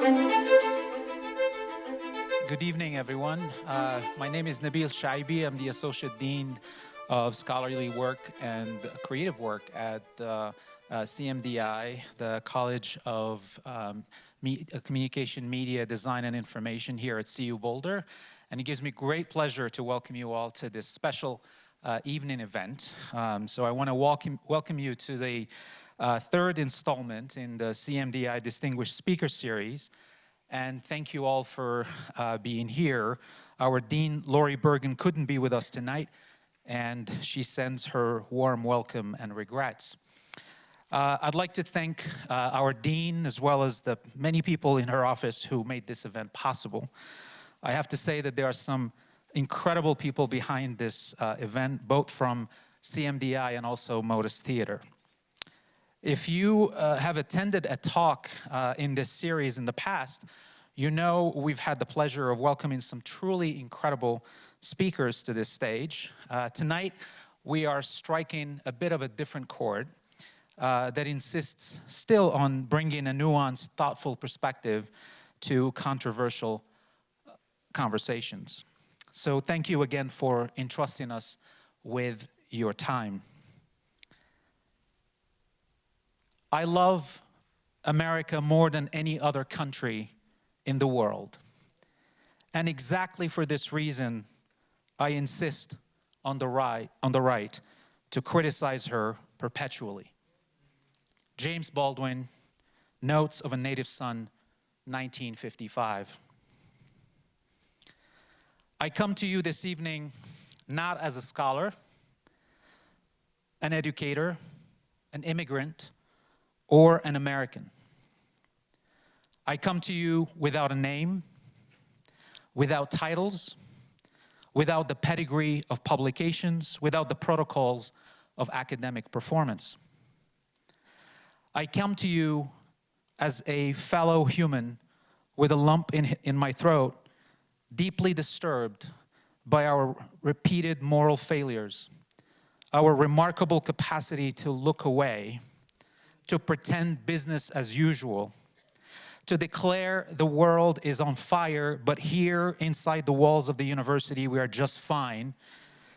Good evening, everyone. My name is Nabil Shaibi. I'm the Associate Dean of Scholarly Work and Creative Work at CMDI, the College of Communication, Media, Design, and Information here at CU Boulder. And it gives me great pleasure to welcome you all to this special evening event. So I want to welcome you to the third installment in the CMDI Distinguished Speaker Series. And thank you all for being here. Our Dean, Lori Bergen, couldn't be with us tonight, and she sends her warm welcome and regrets. I'd like to thank our Dean, as well as the many people in her office who made this event possible. I have to say that there are some incredible people behind this event, both from CMDI and also Motus Theater. If you have attended a talk in this series in the past, you know we've had the pleasure of welcoming some truly incredible speakers to this stage. Tonight, we are striking a bit of a different chord that insists still on bringing a nuanced, thoughtful perspective to controversial conversations. So thank you again for entrusting us with your time. I love America more than any other country in the world. And exactly for this reason, I insist on the right to criticize her perpetually. James Baldwin, Notes of a Native Son, 1955. I come to you this evening not as a scholar, an educator, an immigrant, or an American. I come to you without a name, without titles, without the pedigree of publications, without the protocols of academic performance. I come to you as a fellow human with a lump in my throat, deeply disturbed by our repeated moral failures, our remarkable capacity to look away, to pretend business as usual, to declare the world is on fire, but here inside the walls of the university we are just fine.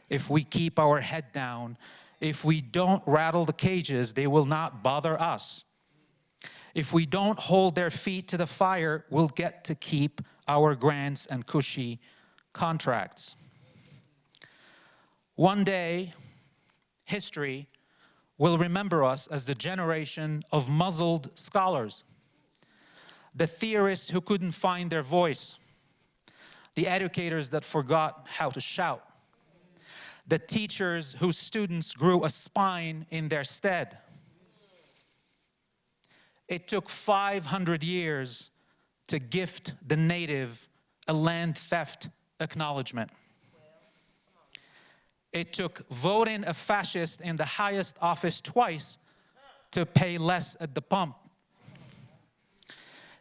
If we keep our head down, if we don't rattle the cages, they will not bother us. If we don't hold their feet to the fire, we'll get to keep our grants and cushy contracts. One day, history will remember us as the generation of muzzled scholars, the theorists who couldn't find their voice, the educators that forgot how to shout, the teachers whose students grew a spine in their stead. It took 500 years to gift the native a land theft acknowledgement. It took voting a fascist in the highest office twice to pay less at the pump.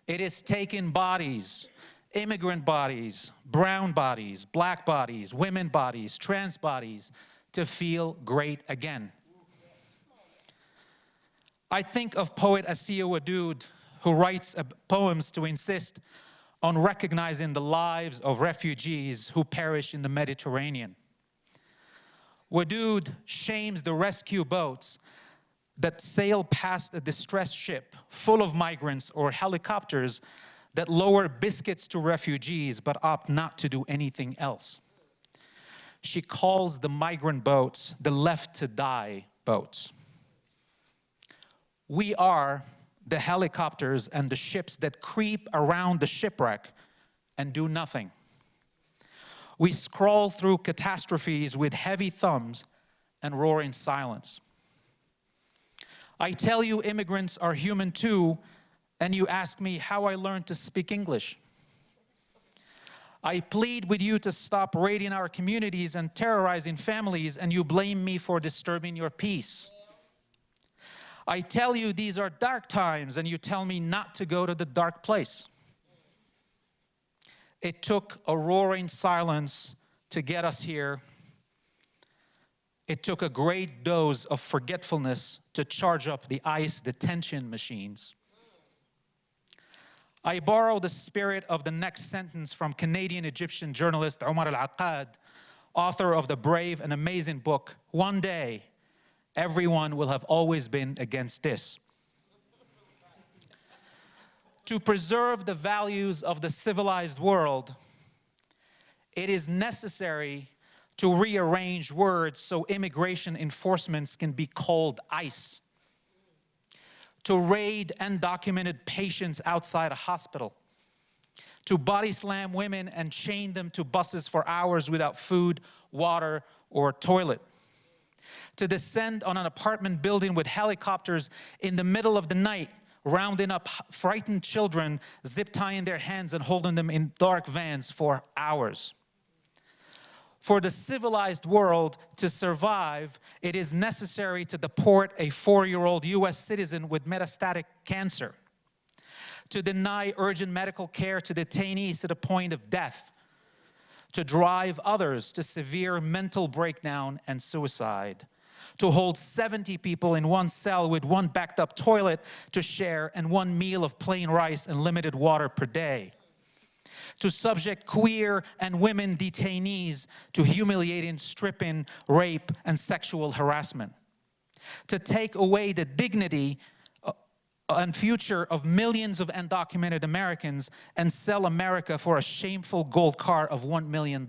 It has taken bodies, immigrant bodies, brown bodies, black bodies, women bodies, trans bodies, to feel great again. I think of poet Asiya Wadood, who writes poems to insist on recognizing the lives of refugees who perish in the Mediterranean. Wadood shames the rescue boats that sail past a distressed ship full of migrants, or helicopters that lower biscuits to refugees but opt not to do anything else. She calls the migrant boats the left to die boats. We are the helicopters and the ships that creep around the shipwreck and do nothing. We scroll through catastrophes with heavy thumbs and roar in silence. I tell you immigrants are human too, and you ask me how I learned to speak English. I plead with you to stop raiding our communities and terrorizing families, and you blame me for disturbing your peace. I tell you these are dark times, and you tell me not to go to the dark place. It took a roaring silence to get us here. It took a great dose of forgetfulness to charge up the ICE detention machines. I borrow the spirit of the next sentence from Canadian-Egyptian journalist Omar Al-Aqad, author of the brave and amazing book, One Day, Everyone Will Have Always Been Against This. To preserve the values of the civilized world, it is necessary to rearrange words so immigration enforcements can be called ICE. To raid undocumented patients outside a hospital. To body slam women and chain them to buses for hours without food, water, or toilet. To descend on an apartment building with helicopters in the middle of the night, rounding up frightened children, zip tying their hands and holding them in dark vans for hours. For the civilized world to survive, it is necessary to deport a 4-year-old US citizen with metastatic cancer, to deny urgent medical care to detainees to the point of death, to drive others to severe mental breakdown and suicide, to hold 70 people in one cell with one backed up toilet to share and one meal of plain rice and limited water per day, to subject queer and women detainees to humiliating stripping, rape, and sexual harassment, to take away the dignity and future of millions of undocumented Americans and sell America for a shameful gold car of $1 million.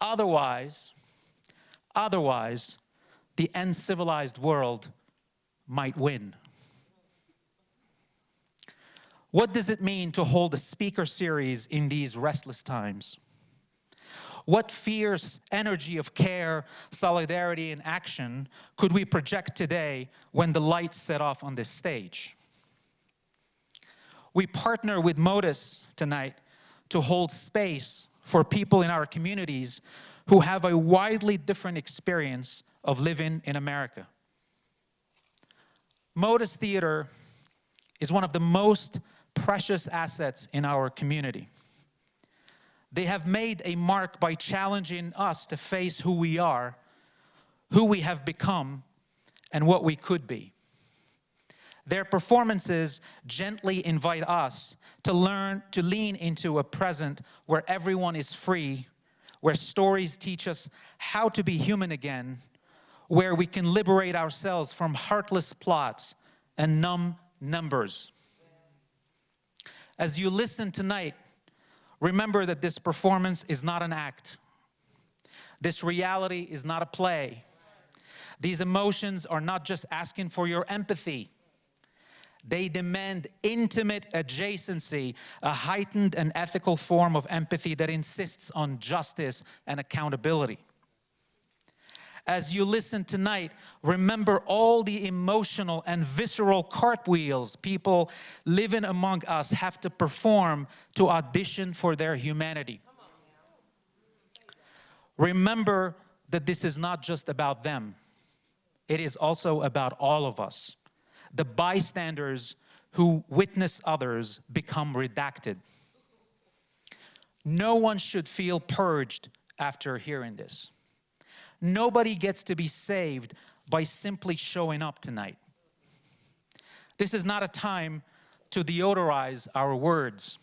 Otherwise, the uncivilized world might win. What does it mean to hold a speaker series in these restless times? What fierce energy of care, solidarity, and action could we project today when the lights set off on this stage? We partner with Motus tonight to hold space for people in our communities who have a widely different experience of living in America. Motus Theater is one of the most precious assets in our community. They have made a mark by challenging us to face who we are, who we have become, and what we could be. Their performances gently invite us to lean into a present where everyone is free, where stories teach us how to be human again, where we can liberate ourselves from heartless plots and numb numbers. As you listen tonight, remember that this performance is not an act. This reality is not a play. These emotions are not just asking for your empathy. They demand intimate adjacency, a heightened and ethical form of empathy that insists on justice and accountability. As you listen tonight, remember all the emotional and visceral cartwheels people living among us have to perform to audition for their humanity. Remember that this is not just about them. It is also about all of us. The bystanders who witness others become redacted. No one should feel purged after hearing this. Nobody gets to be saved by simply showing up tonight. This is not a time to deodorize our words,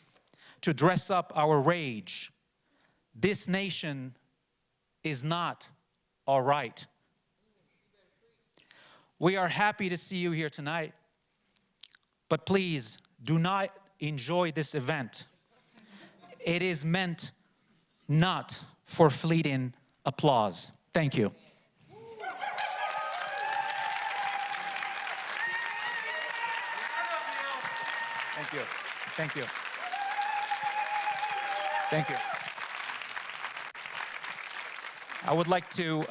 to dress up our rage. This nation is not all right. We are happy to see you here tonight, but please do not enjoy this event. It is meant not for fleeting applause. Thank you. Thank you. Thank you. Thank you. I would like to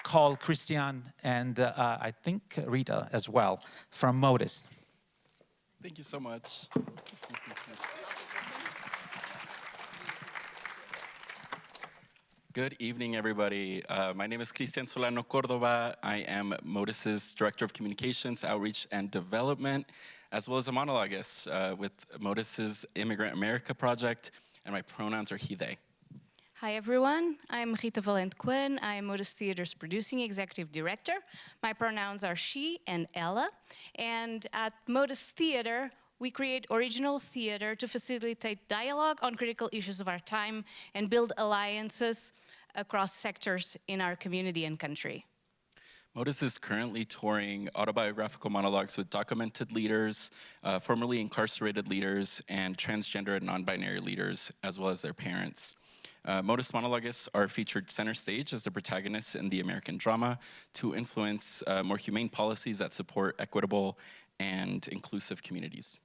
call Christian and I think Rita as well from Motus. Thank you so much. Good evening, everybody. My name is Cristian Solano Cordova. I am Motus's Director of Communications, Outreach, and Development, as well as a monologuist with Motus's Immigrant America Project, and my pronouns are he, they. Hi everyone, I'm Rita Valente Quinn. I'm Motus Theater's Producing Executive Director. My pronouns are she and Ella. And at Motus Theater, We create original theater to facilitate dialogue on critical issues of our time and build alliances across sectors in our community and country. Motus is currently touring autobiographical monologues with documented leaders, formerly incarcerated leaders, and transgender and non-binary leaders, as well as their parents. Motus monologists are featured center stage as the protagonists in the American drama to influence more humane policies that support equitable and inclusive communities.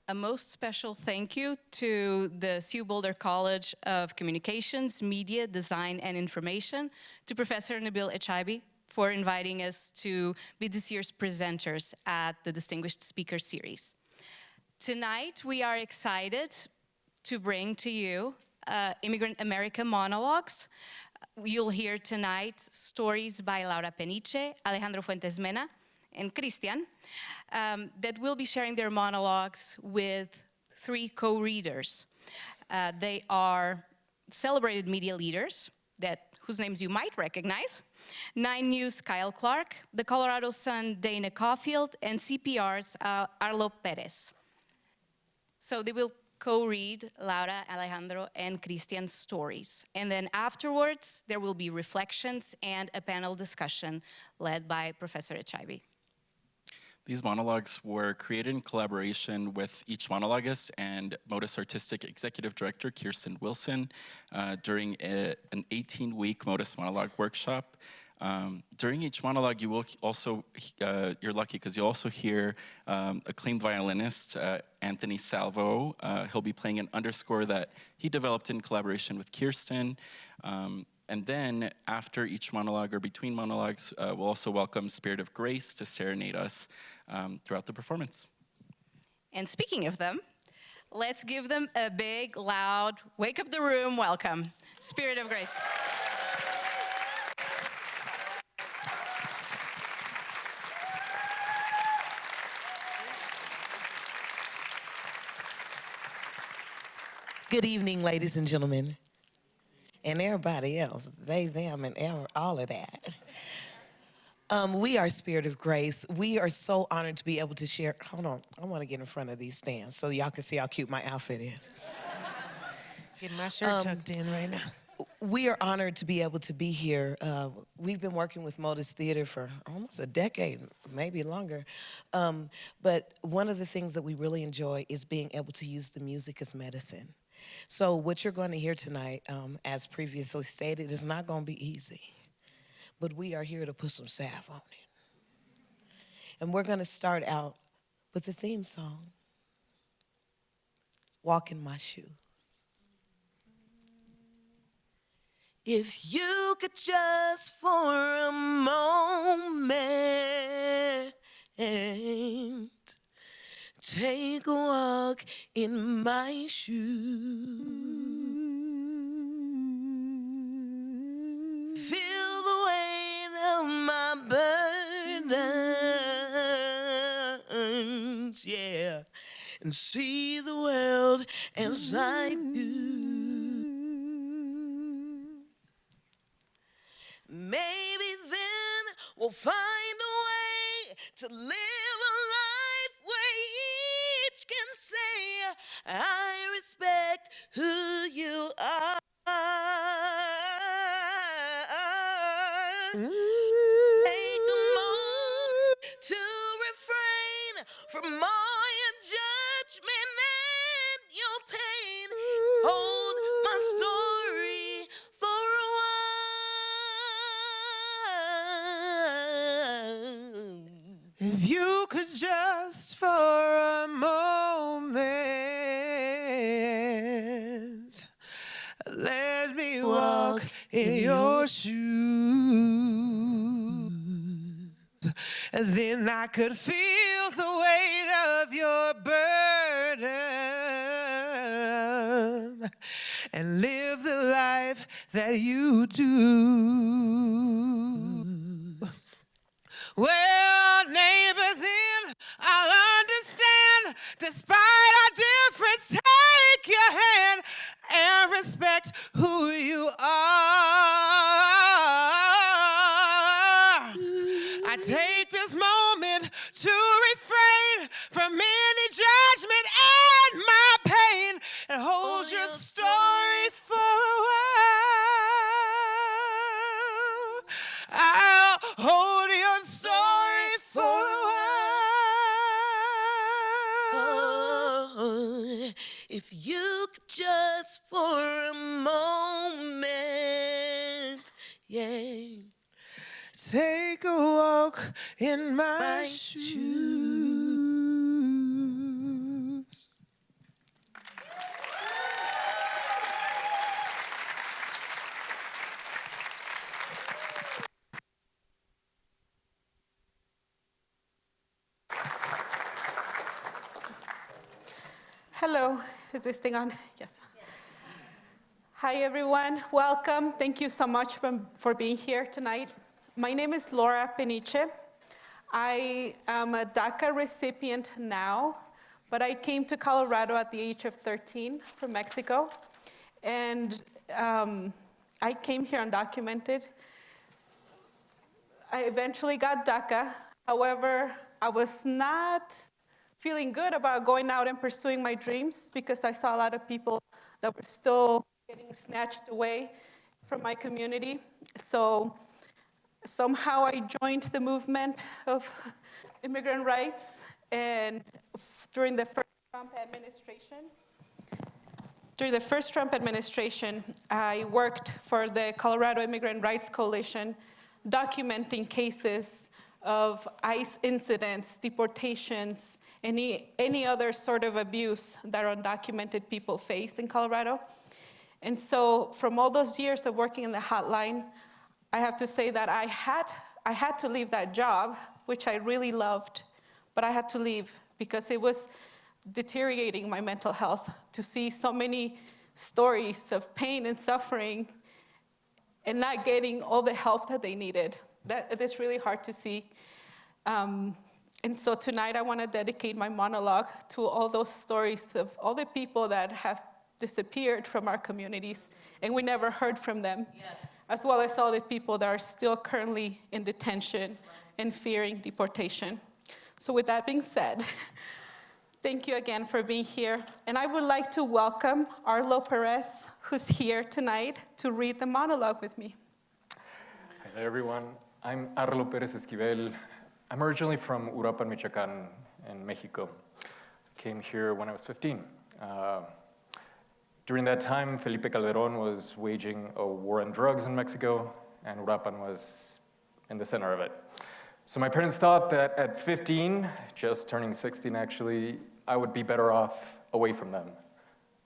A most special thank you to the CU Boulder College of Communications, Media, Design, and Information, to Professor Nabil Echaibi for inviting us to be this year's presenters at the Distinguished Speaker Series. Tonight, we are excited to bring to you Immigrant America monologues. You'll hear tonight stories by Laura Peniche, Alejandro Fuentes Mena, and Christian, that will be sharing their monologues with 3 co-readers. They are celebrated media leaders whose names you might recognize: 9 News' Kyle Clark, the Colorado Sun Dana Caulfield, and CPR's Arlo Perez. So they will co-read Laura, Alejandro, and Christian's stories. And then afterwards, there will be reflections and a panel discussion led by Professor Echaibi. These monologues were created in collaboration with each monologuist and Motus Artistic Executive Director Kirsten Wilson during an 18-week Motus monologue workshop. During each monologue, you will also, you're lucky because you'll also hear acclaimed violinist Anthony Salvo. He'll be playing an underscore that he developed in collaboration with Kirsten. And then after each monologue or between monologues, we'll also welcome Spirit of Grace to serenade us throughout the performance. And speaking of them, let's give them a big, loud, wake up the room welcome. Spirit of Grace. Good evening, ladies and gentlemen, and everybody else, they, them, and all of that. We are Spirit of Grace. We are so honored to be able to share. Hold on, I want to get in front of these stands so y'all can see how cute my outfit is. Getting my shirt tucked in right now. We are honored to be able to be here. We've been working with Motus Theater for almost a decade, maybe longer. But one of the things that we really enjoy is being able to use the music as medicine. So what you're going to hear tonight, as previously stated, is not going to be easy. But we are here to put some salve on it. And we're going to start out with the theme song, Walk in My Shoes. If you could just for a moment take a walk in my shoes, feel the weight of my burdens, yeah, and see the world as I do. Maybe then we'll find a way to live a life where each can say, I respect who you are. Take a moment to refrain from all your judgment and your pain. Hold my story for a while. If you could just for a moment let me walk in your shoes, and then I could feel the weight of your burden and live the life that you do. Well, neighbor, then I'll understand. Despite our difference, take your hand and respect who you are. I take this moment to refrain from any Yeah. Take a walk in my shoes. Hello, is this thing on? Yes. Hi, everyone. Welcome. Thank you so much for being here tonight. My name is Laura Peniche. I am a DACA recipient now, but I came to Colorado at the age of 13 from Mexico. And I came here undocumented. I eventually got DACA. However, I was not feeling good about going out and pursuing my dreams because I saw a lot of people that were still getting snatched away from my community. So somehow I joined the movement of immigrant rights, and during the first Trump administration, I worked for the Colorado Immigrant Rights Coalition, documenting cases of ICE incidents, deportations, any other sort of abuse that undocumented people face in Colorado. And so from all those years of working in the hotline, I have to say that I had to leave that job, which I really loved, but I had to leave because it was deteriorating my mental health to see so many stories of pain and suffering and not getting all the help that they needed. That's really hard to see. And so tonight I want to dedicate my monologue to all those stories of all the people that have disappeared from our communities and we never heard from them, as well as all the people that are still currently in detention and fearing deportation. So with that being said, thank you again for being here. And I would like to welcome Arlo Perez, who's here tonight to read the monologue with me. Hi there, everyone. I'm Arlo Perez Esquivel. I'm originally from Uruapan, Michoacan, in Mexico. I came here when I was 15. During that time, Felipe Calderón was waging a war on drugs in Mexico, and Uruapan was in the center of it. So my parents thought that at 15, just turning 16 actually, I would be better off away from them,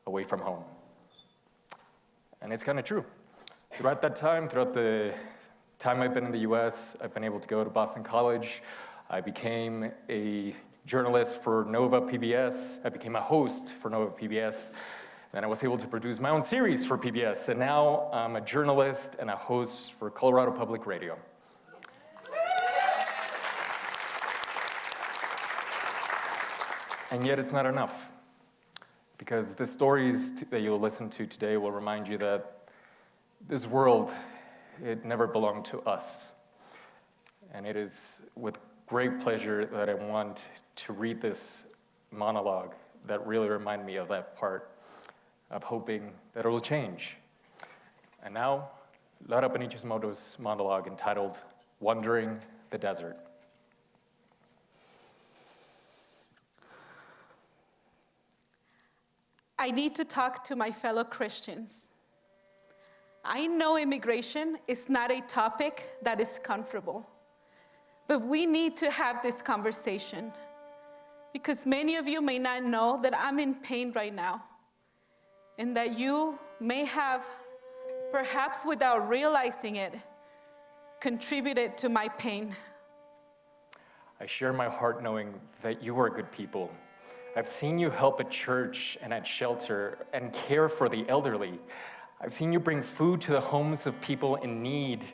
away from home. And it's kind of true. Throughout that time, throughout the time I've been in the US, I've been able to go to Boston College. I became a journalist for Nova PBS. I became a host for Nova PBS. Then I was able to produce my own series for PBS. And now I'm a journalist and a host for Colorado Public Radio. And yet it's not enough. Because the stories that you'll listen to today will remind you that this world, it never belonged to us. And it is with great pleasure that I want to read this monologue that really reminded me of that part of hoping that it will change. And now, Laura Peniche's Motus monologue entitled, Wandering the Desert. I need to talk to my fellow Christians. I know immigration is not a topic that is comfortable, but we need to have this conversation because many of you may not know that I'm in pain right now and that you may have, perhaps without realizing it, contributed to my pain. I share my heart knowing that you are good people. I've seen you help at church and at shelter and care for the elderly. I've seen you bring food to the homes of people in need.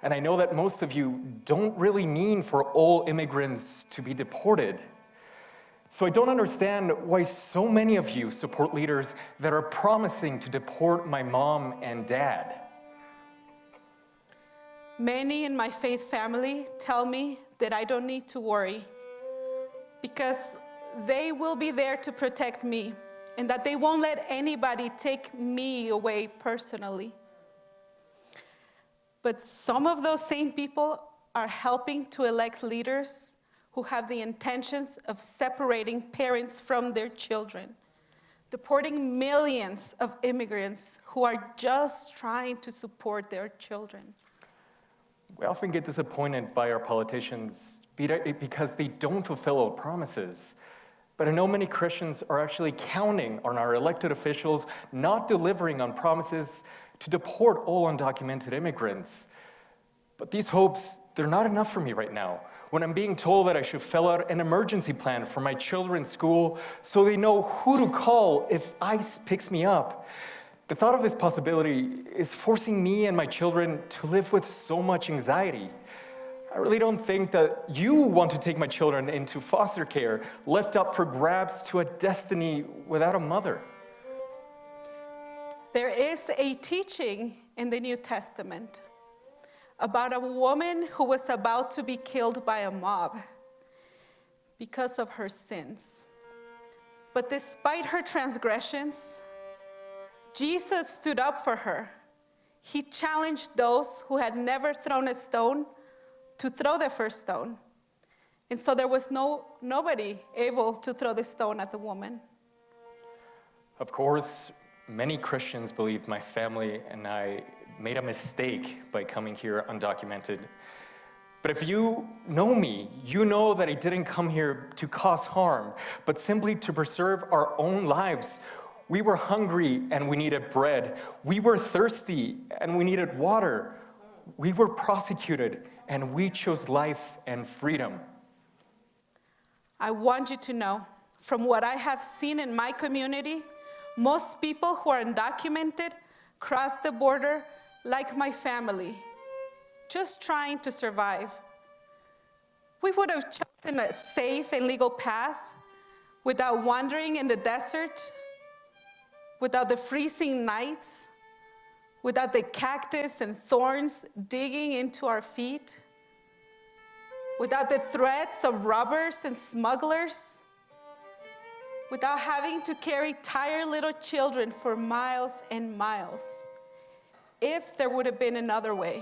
And I know that most of you don't really mean for all immigrants to be deported. So I don't understand why so many of you support leaders that are promising to deport my mom and dad. Many in my faith family tell me that I don't need to worry because they will be there to protect me and that they won't let anybody take me away personally. But some of those same people are helping to elect leaders who have the intentions of separating parents from their children, deporting millions of immigrants who are just trying to support their children. We often get disappointed by our politicians because they don't fulfill our promises. But I know many Christians are actually counting on our elected officials not delivering on promises to deport all undocumented immigrants. But these hopes, they're not enough for me right now. When I'm being told that I should fill out an emergency plan for my children's school so they know who to call if ICE picks me up. The thought of this possibility is forcing me and my children to live with so much anxiety. I really don't think that you want to take my children into foster care, left up for grabs to a destiny without a mother. There is a teaching in the New Testament about a woman who was about to be killed by a mob because of her sins. But despite her transgressions, Jesus stood up for her. He challenged those who had never thrown a stone to throw the first stone. And so there was nobody able to throw the stone at the woman. Of course, many Christians believe my family and I made a mistake by coming here undocumented. But if you know me, you know that I didn't come here to cause harm, but simply to preserve our own lives. We were hungry and we needed bread. We were thirsty and we needed water. We were prosecuted and we chose life and freedom. I want you to know, from what I have seen in my community, most people who are undocumented cross the border like my family, just trying to survive. We would have chosen a safe and legal path without wandering in the desert, without the freezing nights, without the cactus and thorns digging into our feet, without the threats of robbers and smugglers, without having to carry tired little children for miles and miles, if there would have been another way.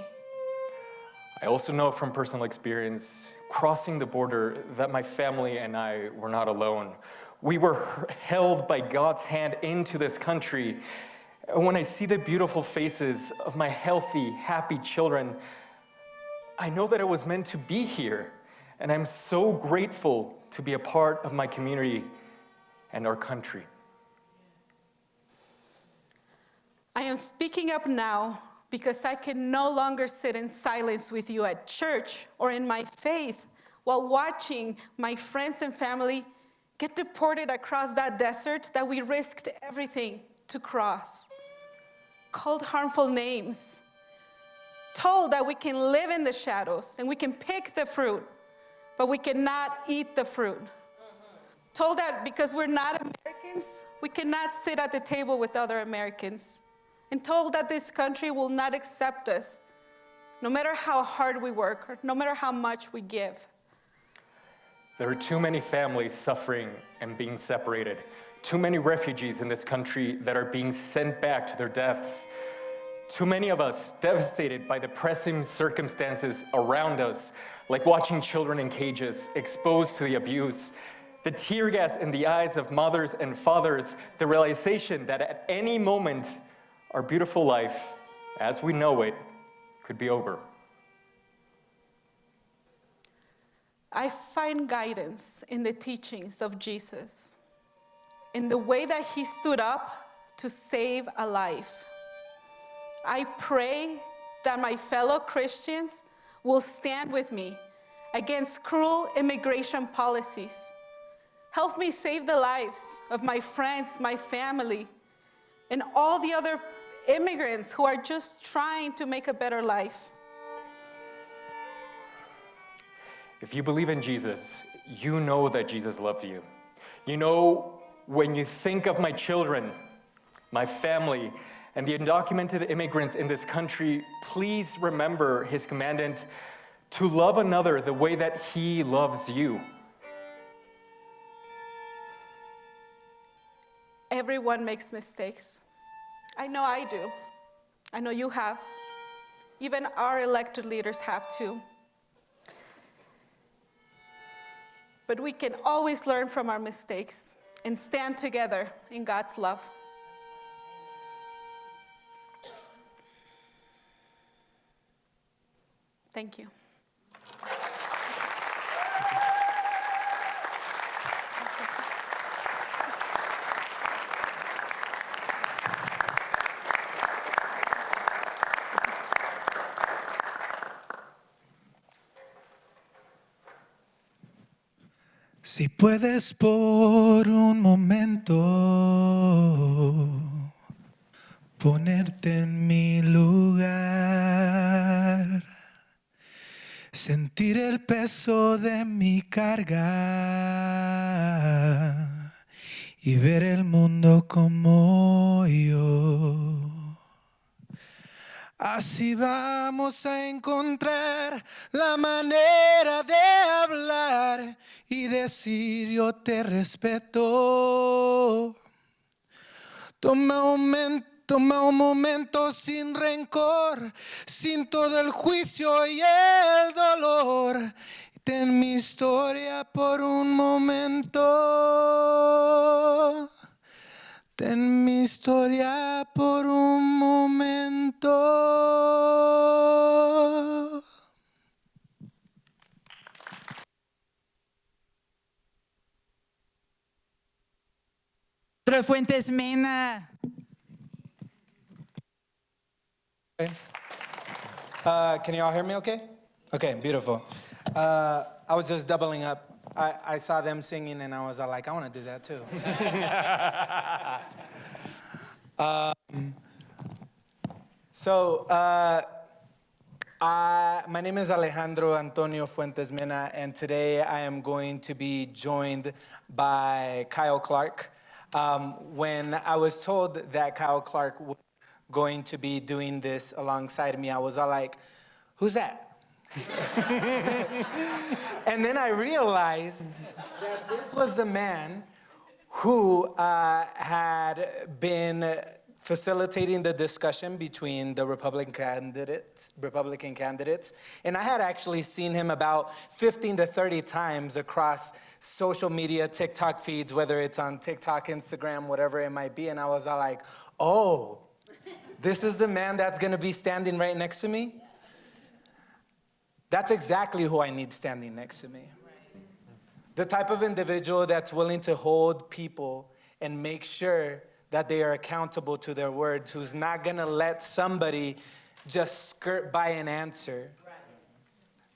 I also know from personal experience, crossing the border, that my family and I were not alone. We were held by God's hand into this country. When I see the beautiful faces of my healthy, happy children, I know that I was meant to be here, and I'm so grateful to be a part of my community and our country. I am speaking up now because I can no longer sit in silence with you at church or in my faith while watching my friends and family get deported across that desert that we risked everything to cross. Called harmful names, told that we can live in the shadows and we can pick the fruit, but we cannot eat the fruit. Told that because we're not Americans, we cannot sit at the table with other Americans. And told that this country will not accept us, no matter how hard we work, or no matter how much we give. There are too many families suffering and being separated. Too many refugees in this country that are being sent back to their deaths. Too many of us devastated by the pressing circumstances around us, like watching children in cages exposed to the abuse, the tear gas in the eyes of mothers and fathers, the realization that at any moment, our beautiful life, as we know it, could be over. I find guidance in the teachings of Jesus, in the way that he stood up to save a life. I pray that my fellow Christians will stand with me against cruel immigration policies. Help me save the lives of my friends, my family, and all the other immigrants who are just trying to make a better life. If you believe in Jesus, you know that Jesus loved you. You know, when you think of my children, my family, and the undocumented immigrants in this country, please remember his commandment to love another the way that he loves you. Everyone makes mistakes. I know I do. I know you have. Even our elected leaders have too. But we can always learn from our mistakes and stand together in God's love. Thank you. Si puedes por un momento ponerte en mi lugar, sentir el peso de mi carga y ver el mundo como yo. Así vamos a encontrar la manera de hablar y decir yo te respeto. Toma un momento sin rencor, sin todo el juicio y el dolor. Ten mi historia por un momento. Ten mi historia por un momento. Fuentes Mena. Can you all hear me okay? Okay, beautiful. I was just doubling up. I saw them singing and I was all like, I want to do that too. My name is Alejandro Antonio Fuentes Mena, and today I am going to be joined by Kyle Clark. When I was told that Kyle Clark was going to be doing this alongside me, I was all like, who's that? And then I realized that this was the man who had been facilitating the discussion between the Republican candidates. And I had actually seen him about 15 to 30 times across social media, TikTok feeds, whether it's on TikTok, Instagram, whatever it might be. And I was all like, oh, this is the man that's gonna be standing right next to me? That's exactly who I need standing next to me. The type of individual that's willing to hold people and make sure that they are accountable to their words, who's not gonna let somebody just skirt by an answer.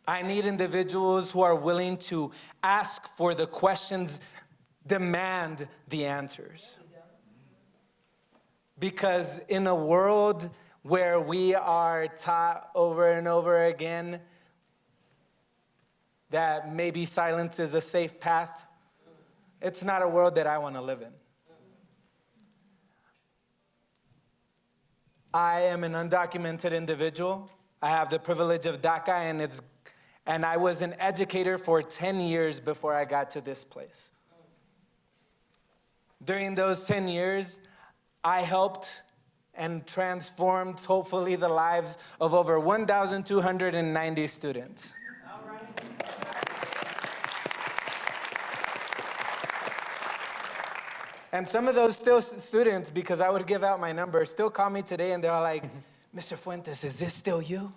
I need individuals who are willing to ask for the questions, demand the answers. Because in a world where we are taught over and over again that maybe silence is a safe path, it's not a world that I want to live in. I am an undocumented individual. I have the privilege of DACA, and I was an educator for 10 years before I got to this place. During those 10 years, I helped and transformed, hopefully, the lives of over 1,290 students. And some of those students, because I would give out my number, still call me today and they're like, Mr. Fuentes, is this still you?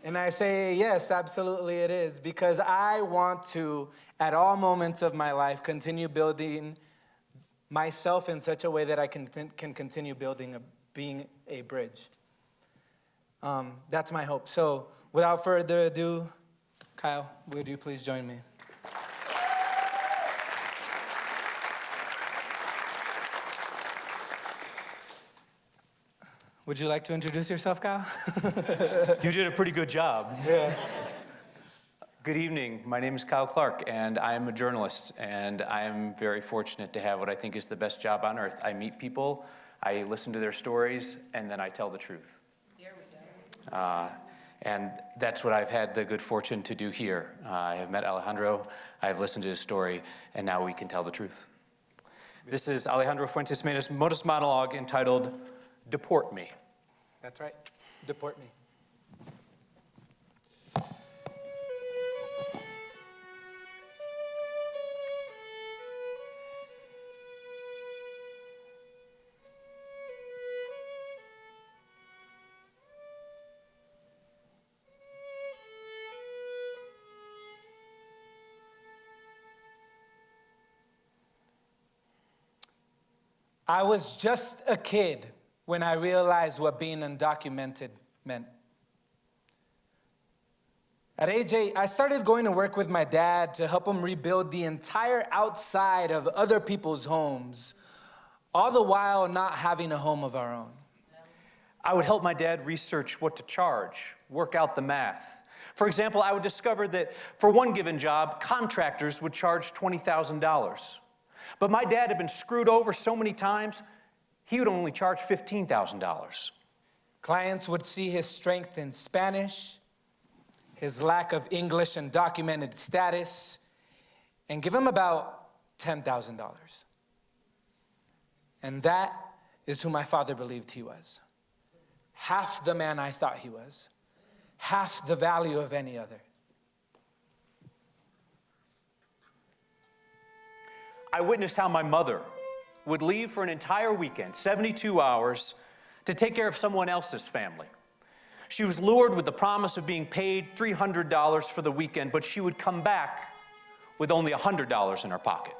And I say, yes, absolutely it is, because I want to, at all moments of my life, continue building myself in such a way that I can continue being a bridge. That's my hope. So without further ado, Kyle, would you please join me? Would you like to introduce yourself, Kyle? You did a pretty good job. Yeah. Good evening. My name is Kyle Clark, and I am a journalist, and I am very fortunate to have what I think is the best job on earth. I meet people, I listen to their stories, and then I tell the truth. There we go. And that's what I've had the good fortune to do here. I have met Alejandro, I have listened to his story, and now we can tell the truth. This is Alejandro Fuentes Mena's Motus monologue entitled, Deport Me. That's right. Deport me. I was just a kid when I realized what being undocumented meant. At age 8, I started going to work with my dad to help him rebuild the entire outside of other people's homes, all the while not having a home of our own. I would help my dad research what to charge, work out the math. For example, I would discover that for one given job, contractors would charge $20,000. But my dad had been screwed over so many times, he would only charge $15,000. Clients would see his strength in Spanish, his lack of English and documented status, and give him about $10,000. And that is who my father believed he was. Half the man I thought he was, half the value of any other. I witnessed how my mother would leave for an entire weekend, 72 hours, to take care of someone else's family. She was lured with the promise of being paid $300 for the weekend, but she would come back with only $100 in her pocket.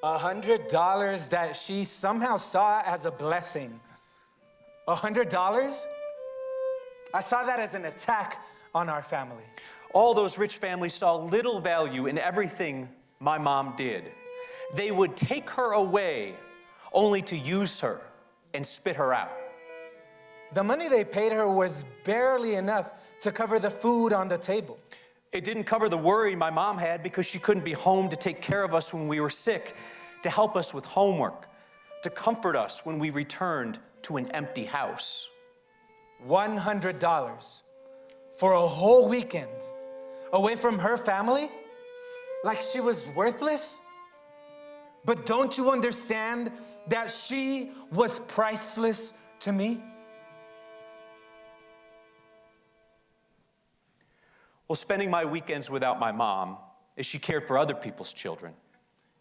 $100 that she somehow saw as a blessing. $100? I saw that as an attack on our family. All those rich families saw little value in everything my mom did. They would take her away only to use her and spit her out. The money they paid her was barely enough to cover the food on the table. It didn't cover the worry my mom had because she couldn't be home to take care of us when we were sick, to help us with homework, to comfort us when we returned to an empty house. $100 for a whole weekend away from her family? Like she was worthless? But don't you understand that she was priceless to me? Well, spending my weekends without my mom as she cared for other people's children.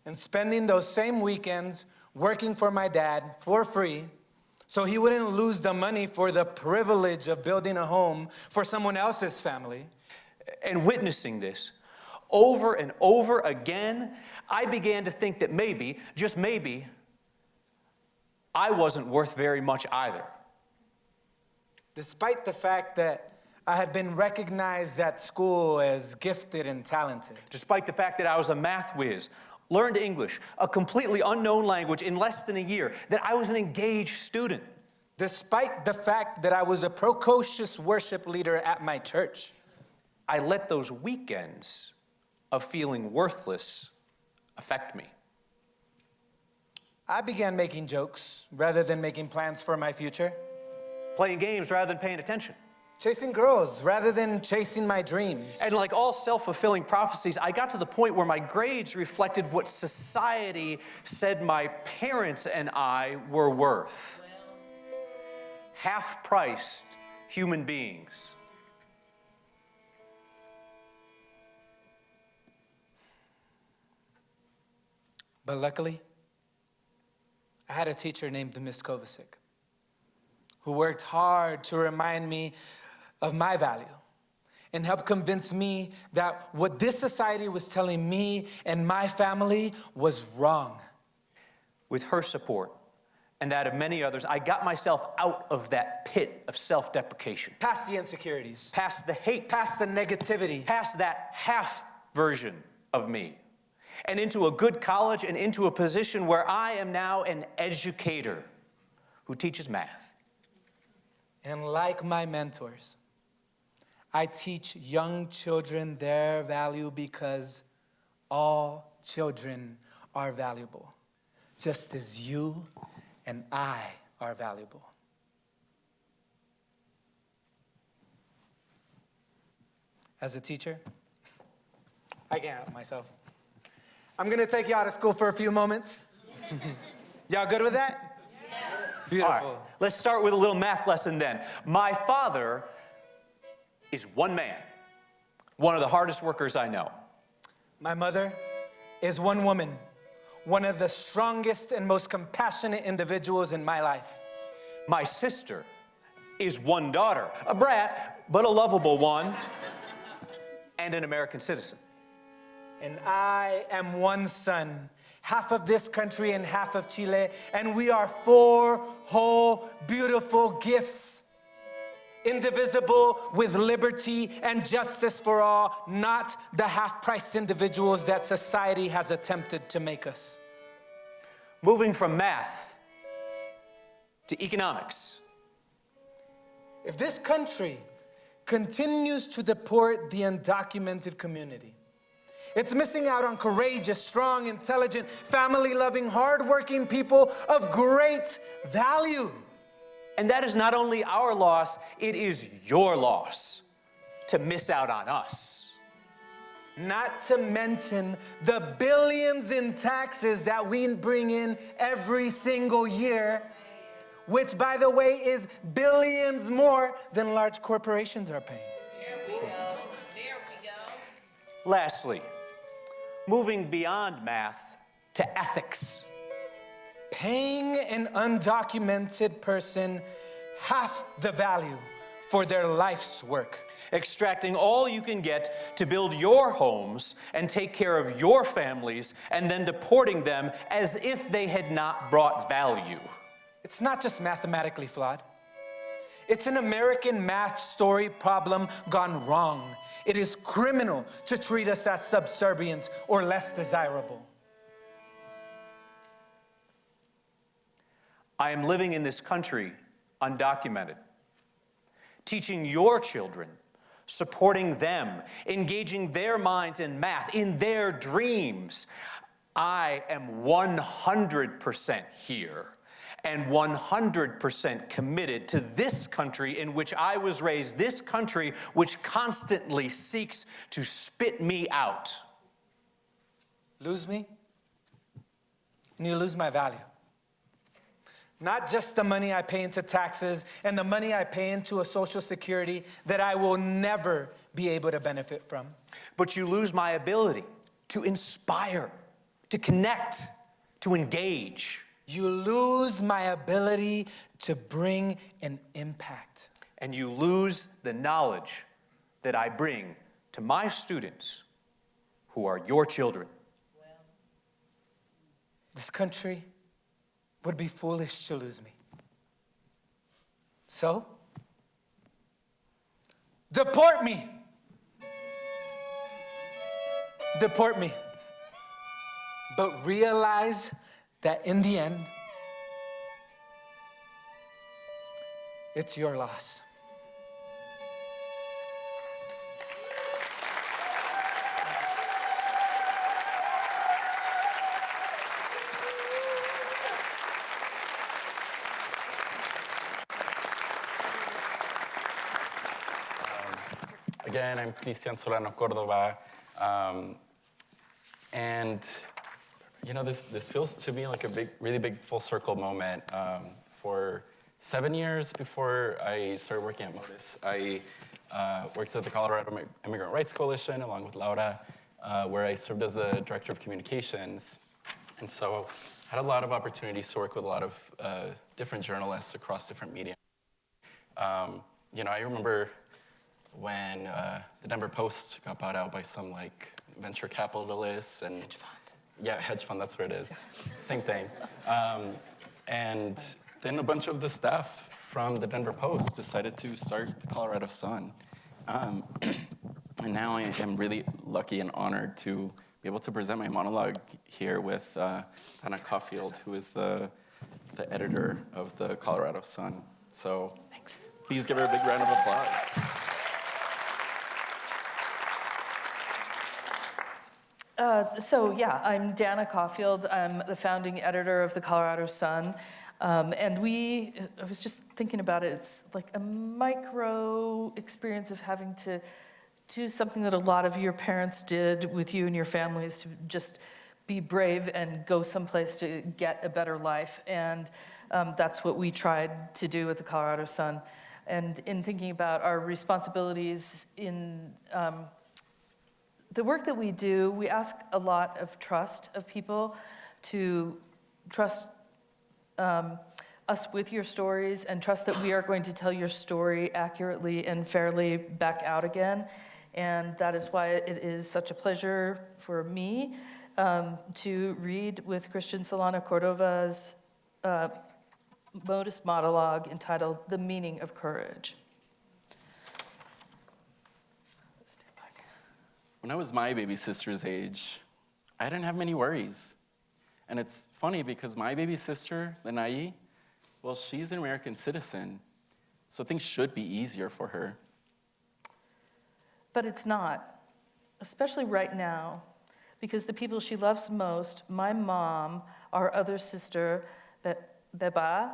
And spending those same weekends working for my dad for free so he wouldn't lose the money for the privilege of building a home for someone else's family. And witnessing this over and over again, I began to think that maybe, just maybe, I wasn't worth very much either. Despite the fact that I had been recognized at school as gifted and talented. Despite the fact that I was a math whiz, learned English, a completely unknown language, in less than a year, that I was an engaged student. Despite the fact that I was a precocious worship leader at my church. I let those weekends of feeling worthless affect me. I began making jokes rather than making plans for my future. Playing games rather than paying attention. Chasing girls rather than chasing my dreams. And like all self-fulfilling prophecies, I got to the point where my grades reflected what society said my parents and I were worth. Half-priced human beings. But luckily, I had a teacher named Miss Kovacic who worked hard to remind me of my value and help convince me that what this society was telling me and my family was wrong. With her support and that of many others, I got myself out of that pit of self-deprecation. Past the insecurities. Past the hate. Past the negativity. Past that half version of me. And into a good college and into a position where I am now an educator who teaches math. And like my mentors, I teach young children their value because all children are valuable, just as you and I are valuable. As a teacher, I can't help myself. I'm gonna take you out of school for a few moments. Y'all good with that? Yeah. Beautiful. All right, let's start with a little math lesson then. My father is one man, one of the hardest workers I know. My mother is one woman, one of the strongest and most compassionate individuals in my life. My sister is one daughter, a brat, but a lovable one, and an American citizen. And I am one son, half of this country and half of Chile, and we are 4 whole, beautiful gifts, indivisible with liberty and justice for all, not the half-priced individuals that society has attempted to make us. Moving from math to economics. If this country continues to deport the undocumented community, it's missing out on courageous, strong, intelligent, family-loving, hardworking people of great value. And that is not only our loss, it is your loss to miss out on us. Not to mention the billions in taxes that we bring in every single year, which, by the way, is billions more than large corporations are paying. There we go. There we go. Lastly, moving beyond math to ethics. Paying an undocumented person half the value for their life's work. Extracting all you can get to build your homes and take care of your families, and then deporting them as if they had not brought value. It's not just mathematically flawed. It's an American math story problem gone wrong. It is criminal to treat us as subservient or less desirable. I am living in this country undocumented, teaching your children, supporting them, engaging their minds in math, in their dreams. I am 100% here and 100% committed to this country in which I was raised, this country which constantly seeks to spit me out. Lose me, and you lose my value. Not just the money I pay into taxes and the money I pay into a Social Security that I will never be able to benefit from. But you lose my ability to inspire, to connect, to engage. You lose my ability to bring an impact. And you lose the knowledge that I bring to my students who are your children. This country would be foolish to lose me. So, deport me. Deport me. But realize that in the end, it's your loss. Again, I'm Cristian Solano Cordova, and you know, this feels to me like a really big full circle moment. For 7 years before I started working at Motus, I worked at the Colorado Immigrant Rights Coalition along with Laura, where I served as the director of communications, and so I had a lot of opportunities to work with a lot of different journalists across different media. You know, I remember when the Denver Post got bought out by some like venture capitalists and hedge fund. Yeah, hedge fund, that's what it is. Same thing. And then a bunch of the staff from the Denver Post decided to start the Colorado Sun. And now I am really lucky and honored to be able to present my monologue here with Dana Caulfield, who is the editor of the Colorado Sun. So thanks. Please give her a big round of applause. I'm Dana Caulfield. I'm the founding editor of the Colorado Sun. And I was just thinking about it, it's like a micro experience of having to do something that a lot of your parents did with you and your families, to just be brave and go someplace to get a better life. And that's what we tried to do with the Colorado Sun. And in thinking about our responsibilities in the work that we do, we ask a lot of trust of people, to trust us with your stories and trust that we are going to tell your story accurately and fairly back out again. And that is why it is such a pleasure for me to read with Christian Solano Cordova's Motus monologue entitled The Meaning of Courage. When I was my baby sister's age, I didn't have many worries. And it's funny because my baby sister, Lenai, well, she's an American citizen, so things should be easier for her. But it's not, especially right now, because the people she loves most, my mom, our other sister, Beba,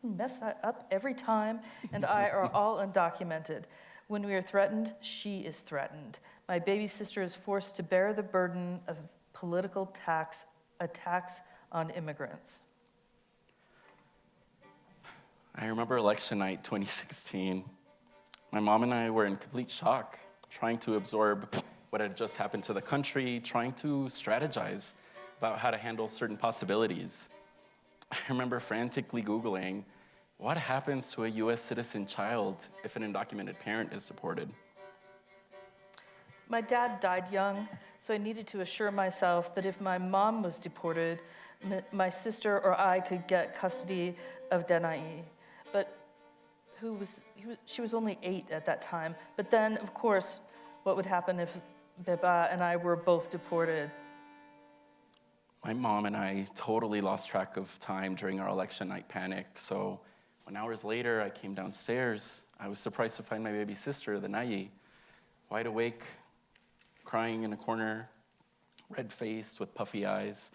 mess that up every time, and I are all undocumented. When we are threatened, she is threatened. My baby sister is forced to bear the burden of political attacks on immigrants. I remember election night 2016. My mom and I were in complete shock, trying to absorb what had just happened to the country, trying to strategize about how to handle certain possibilities. I remember frantically Googling, what happens to a US citizen child if an undocumented parent is deported? My dad died young, so I needed to assure myself that if my mom was deported, my sister or I could get custody of Denai. But she was only 8 at that time. But then, of course, what would happen if Beba and I were both deported? My mom and I totally lost track of time during our election night panic. So when hours later I came downstairs, I was surprised to find my baby sister, the Nai, wide awake, crying in a corner, red-faced with puffy eyes.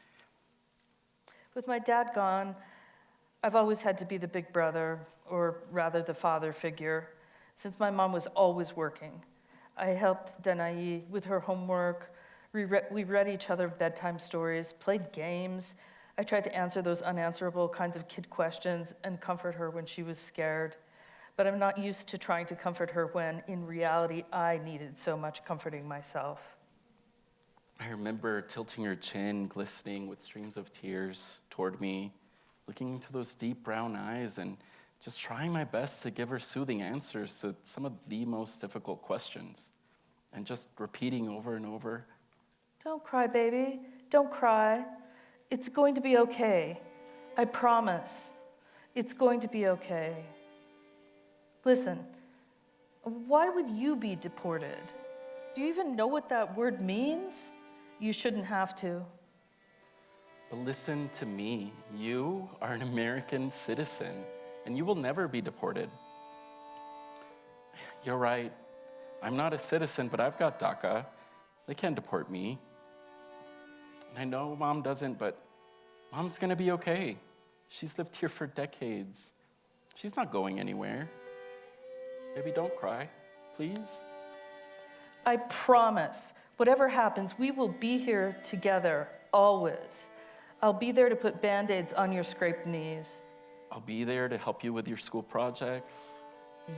With my dad gone, I've always had to be the big brother, or rather the father figure, since my mom was always working. I helped Denai with her homework. We read each other bedtime stories, played games. I tried to answer those unanswerable kinds of kid questions and comfort her when she was scared. But I'm not used to trying to comfort her when, in reality, I needed so much comforting myself. I remember tilting her chin, glistening with streams of tears toward me, looking into those deep brown eyes and just trying my best to give her soothing answers to some of the most difficult questions, and just repeating over and over, Don't cry, baby. Don't cry. It's going to be okay. I promise. It's going to be okay. Listen, why would you be deported? Do you even know what that word means? You shouldn't have to. but listen to me. You are an American citizen, and you will never be deported. You're right. I'm not a citizen, but I've got DACA. They can't deport me. And I know Mom doesn't, but Mom's gonna be okay. She's lived here for decades. She's not going anywhere. Baby, don't cry, please. I promise, whatever happens, we will be here together, always. I'll be there to put Band-Aids on your scraped knees. I'll be there to help you with your school projects.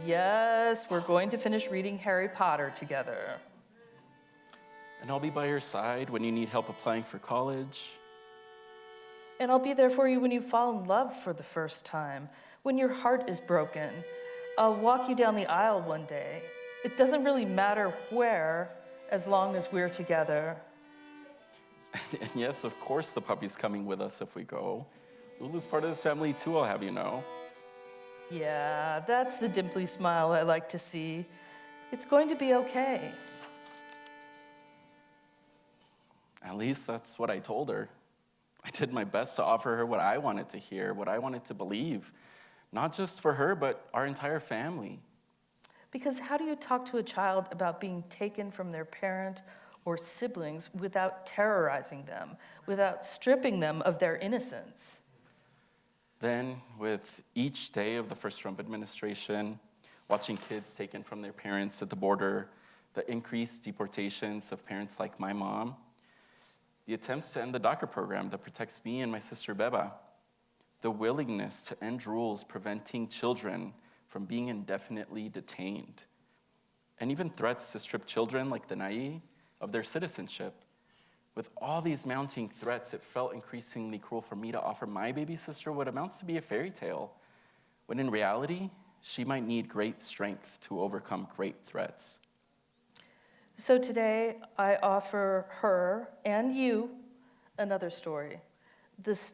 Yes, we're going to finish reading Harry Potter together. And I'll be by your side when you need help applying for college. And I'll be there for you when you fall in love for the first time, when your heart is broken. I'll walk you down the aisle one day. It doesn't really matter where, as long as we're together. And yes, of course the puppy's coming with us if we go. Lulu's part of this family too, I'll have you know. Yeah, that's the dimply smile I like to see. It's going to be okay. At least that's what I told her. I did my best to offer her what I wanted to hear, what I wanted to believe. Not just for her, but our entire family. Because how do you talk to a child about being taken from their parent or siblings without terrorizing them, without stripping them of their innocence? Then, with each day of the first Trump administration, watching kids taken from their parents at the border, the increased deportations of parents like my mom, the attempts to end the DACA program that protects me and my sister Beba, the willingness to end rules preventing children from being indefinitely detained, and even threats to strip children like the Nai of their citizenship. With all these mounting threats, it felt increasingly cruel for me to offer my baby sister what amounts to be a fairy tale, when in reality, she might need great strength to overcome great threats. So today, I offer her and you another story. This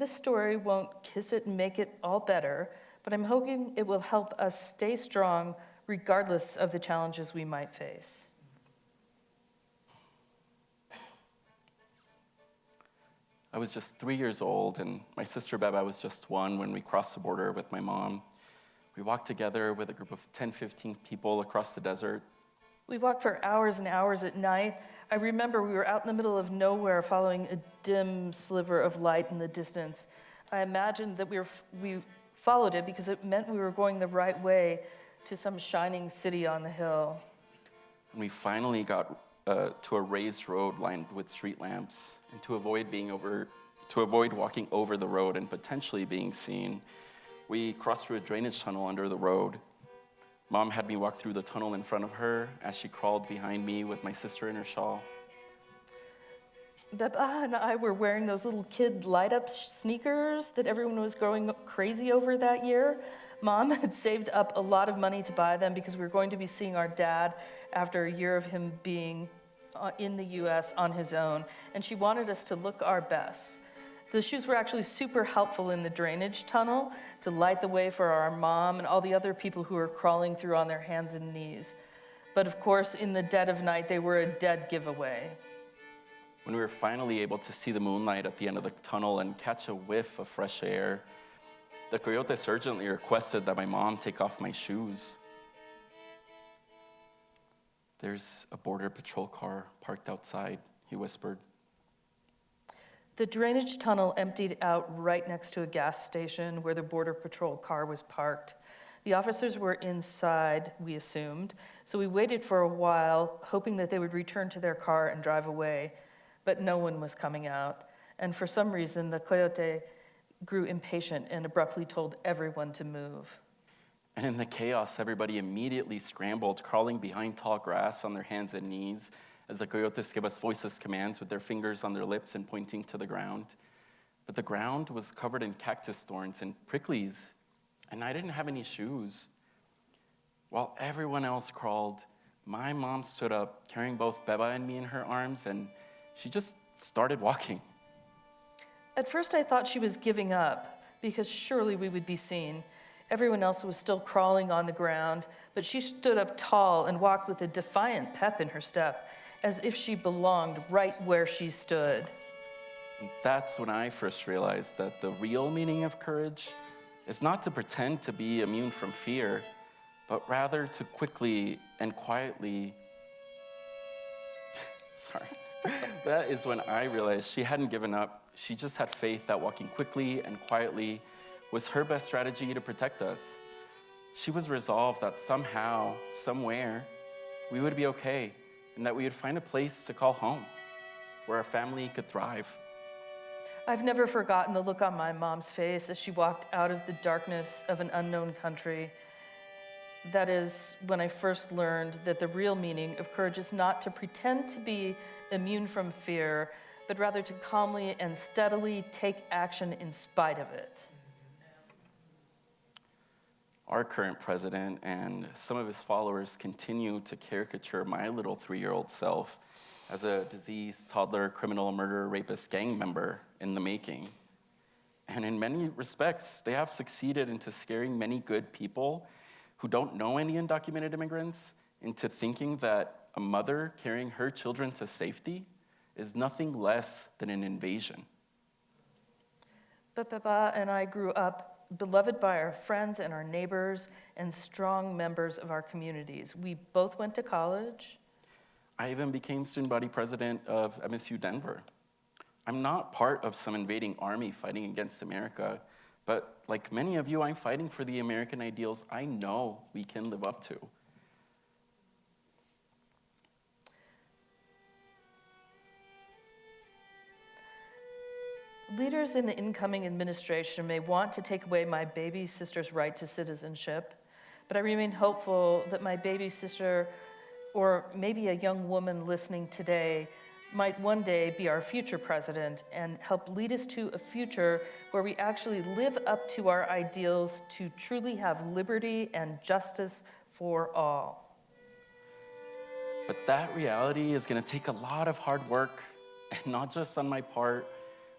story won't kiss it and make it all better, but I'm hoping it will help us stay strong regardless of the challenges we might face. I was just 3 years old, and my sister Beba was just 1 when we crossed the border with my mom. We walked together with a group of 10, 15 people across the desert. We walked for hours and hours at night. I remember we were out in the middle of nowhere following a dim sliver of light in the distance. I imagined that we followed it because it meant we were going the right way to some shining city on the hill. And we finally got to a raised road lined with street lamps. And to avoid walking over the road and potentially being seen, we crossed through a drainage tunnel under the road. Mom had me walk through the tunnel in front of her as she crawled behind me with my sister in her shawl. Beba and I were wearing those little kid light-up sneakers that everyone was going crazy over that year. Mom had saved up a lot of money to buy them because we were going to be seeing our dad after a year of him being in the US on his own, and she wanted us to look our best. The shoes were actually super helpful in the drainage tunnel to light the way for our mom and all the other people who were crawling through on their hands and knees. But of course, in the dead of night, they were a dead giveaway. When we were finally able to see the moonlight at the end of the tunnel and catch a whiff of fresh air, the coyote urgently requested that my mom take off my shoes. "There's a border patrol car parked outside," he whispered. The drainage tunnel emptied out right next to a gas station where the Border Patrol car was parked. The officers were inside, we assumed, so we waited for a while, hoping that they would return to their car and drive away, but no one was coming out. And for some reason, the coyote grew impatient and abruptly told everyone to move. And in the chaos, everybody immediately scrambled, crawling behind tall grass on their hands and knees, as the coyotes gave us voiceless commands with their fingers on their lips and pointing to the ground. But the ground was covered in cactus thorns and pricklies, and I didn't have any shoes. While everyone else crawled, my mom stood up, carrying both Beba and me in her arms, and she just started walking. At first I thought she was giving up, because surely we would be seen. Everyone else was still crawling on the ground, but she stood up tall and walked with a defiant pep in her step, as if she belonged right where she stood. And that's when I first realized that the real meaning of courage is not to pretend to be immune from fear, but rather to quickly and quietly... Sorry. That is when I realized she hadn't given up. She just had faith that walking quickly and quietly was her best strategy to protect us. She was resolved that somehow, somewhere, we would be okay, and that we would find a place to call home, where our family could thrive. I've never forgotten the look on my mom's face as she walked out of the darkness of an unknown country. That is when I first learned that the real meaning of courage is not to pretend to be immune from fear, but rather to calmly and steadily take action in spite of it. Our current president and some of his followers continue to caricature my little 3-year-old self as a diseased toddler, criminal, murderer, rapist, gang member in the making. And in many respects, they have succeeded into scaring many good people who don't know any undocumented immigrants into thinking that a mother carrying her children to safety is nothing less than an invasion. But Beba and I grew up beloved by our friends and our neighbors and strong members of our communities. We both went to college. I even became student body president of MSU Denver. I'm not part of some invading army fighting against America, but like many of you, I'm fighting for the American ideals I know we can live up to. Leaders in the incoming administration may want to take away my baby sister's right to citizenship, but I remain hopeful that my baby sister, or maybe a young woman listening today, might one day be our future president and help lead us to a future where we actually live up to our ideals to truly have liberty and justice for all. But that reality is going to take a lot of hard work, and not just on my part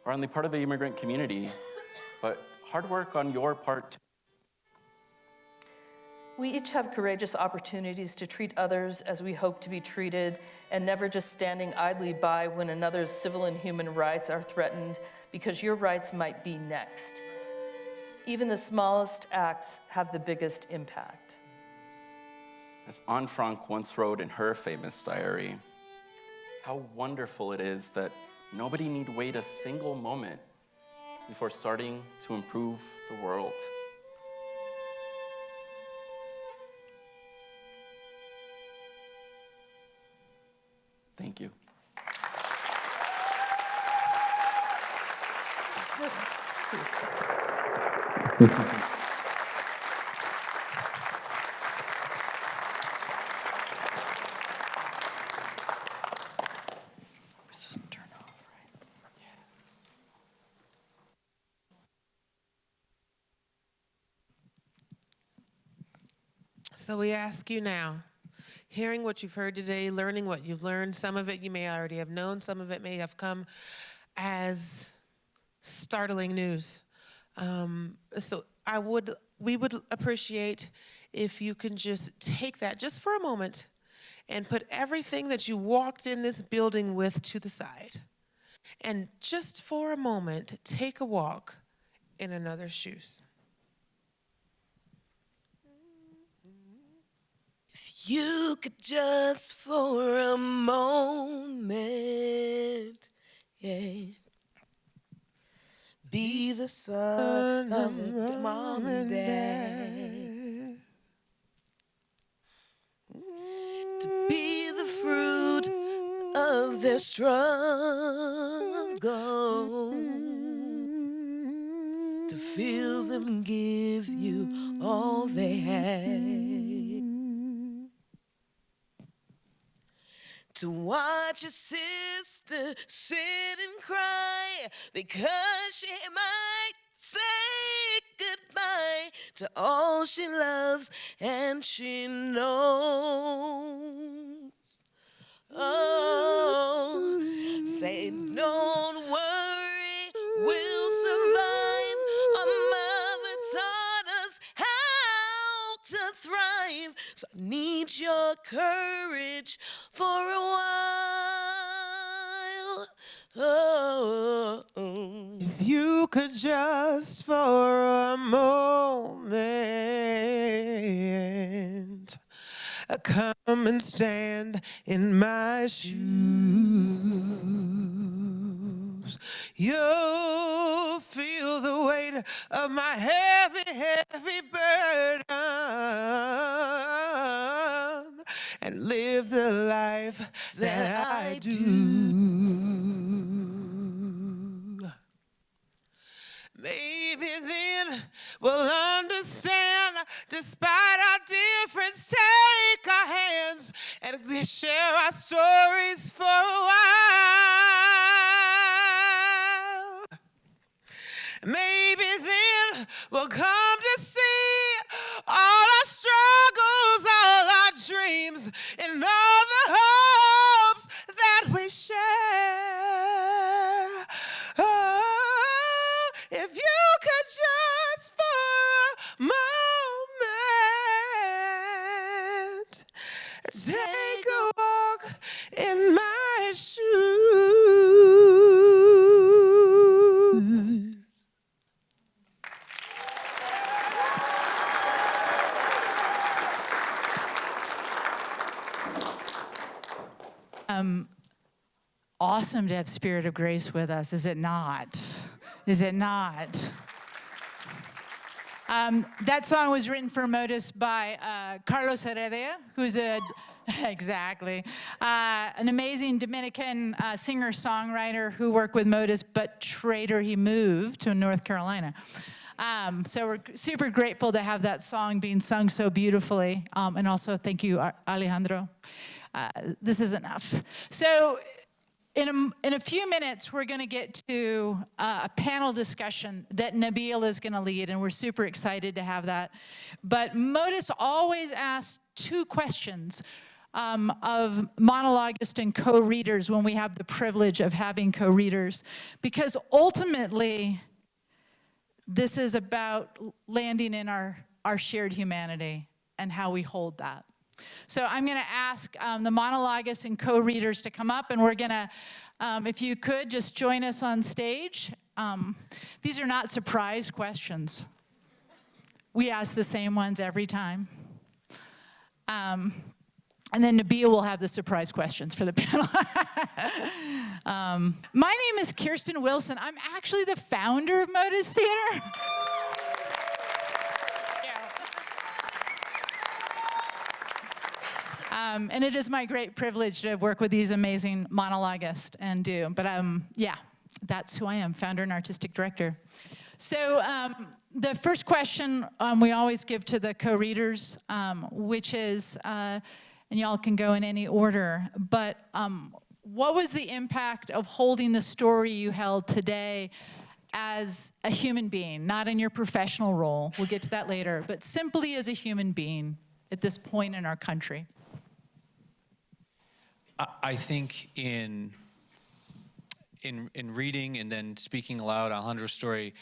or on the part of the immigrant community, but hard work on your part too. We each have courageous opportunities to treat others as we hope to be treated, and never just standing idly by when another's civil and human rights are threatened because your rights might be next. Even the smallest acts have the biggest impact. As Anne Frank once wrote in her famous diary, how wonderful it is that nobody need wait a single moment before starting to improve the world. Thank you. So we ask you now, hearing what you've heard today, learning what you've learned, some of it you may already have known, some of it may have come as startling news. So we would appreciate if you can just take that just for a moment and put everything that you walked in this building with to the side. And just for a moment, take a walk in another's shoes. If you could just for a moment, yeah, be the son of a mom and dad, to be the fruit of their struggle, to feel them give you all they had. To watch your sister sit and cry because she might say goodbye to all she loves and she knows. Oh, say don't worry, we'll survive. Our mother taught us how to thrive. So I need your courage for a while. Oh, If you could just for a moment come and stand in my shoes, you'll feel the weight of my heavy, heavy burden and live the life that I do. Maybe then we'll understand, despite our difference, take our hands and share our stories for a while. Maybe then we'll come to see all our struggles, all our dreams, and all the hopes that we share. Oh, if you could just for a moment take a walk in my shoes. Awesome to have Spirit of Grace with us, is it not? Is it not? That song was written for Motus by Carlos Heredia, who's exactly, an amazing Dominican singer-songwriter who worked with Motus, but traitor, he moved to North Carolina. So we're super grateful to have that song being sung so beautifully. And also thank you, Alejandro. This is enough. So in a few minutes, we're going to get to a panel discussion that Nabil is going to lead, and we're super excited to have that. But Motus always asks two questions of monologists and co-readers when we have the privilege of having co-readers, because ultimately, this is about landing in our shared humanity and how we hold that. So I'm going to ask the monologists and co-readers to come up, and we're going to, if you could, just join us on stage. These are not surprise questions. We ask the same ones every time. And then Nabil will have the surprise questions for the panel. My name is Kirsten Wilson. I'm actually the founder of Motus Theater. And it is my great privilege to work with these amazing monologists and do. But yeah, that's who I am, founder and artistic director. So the first question we always give to the co-readers, which is, and y'all can go in any order, but what was the impact of holding the story you held today as a human being, not in your professional role, we'll get to that later, but simply as a human being at this point in our country? I think in reading and then speaking aloud Alejandra's story,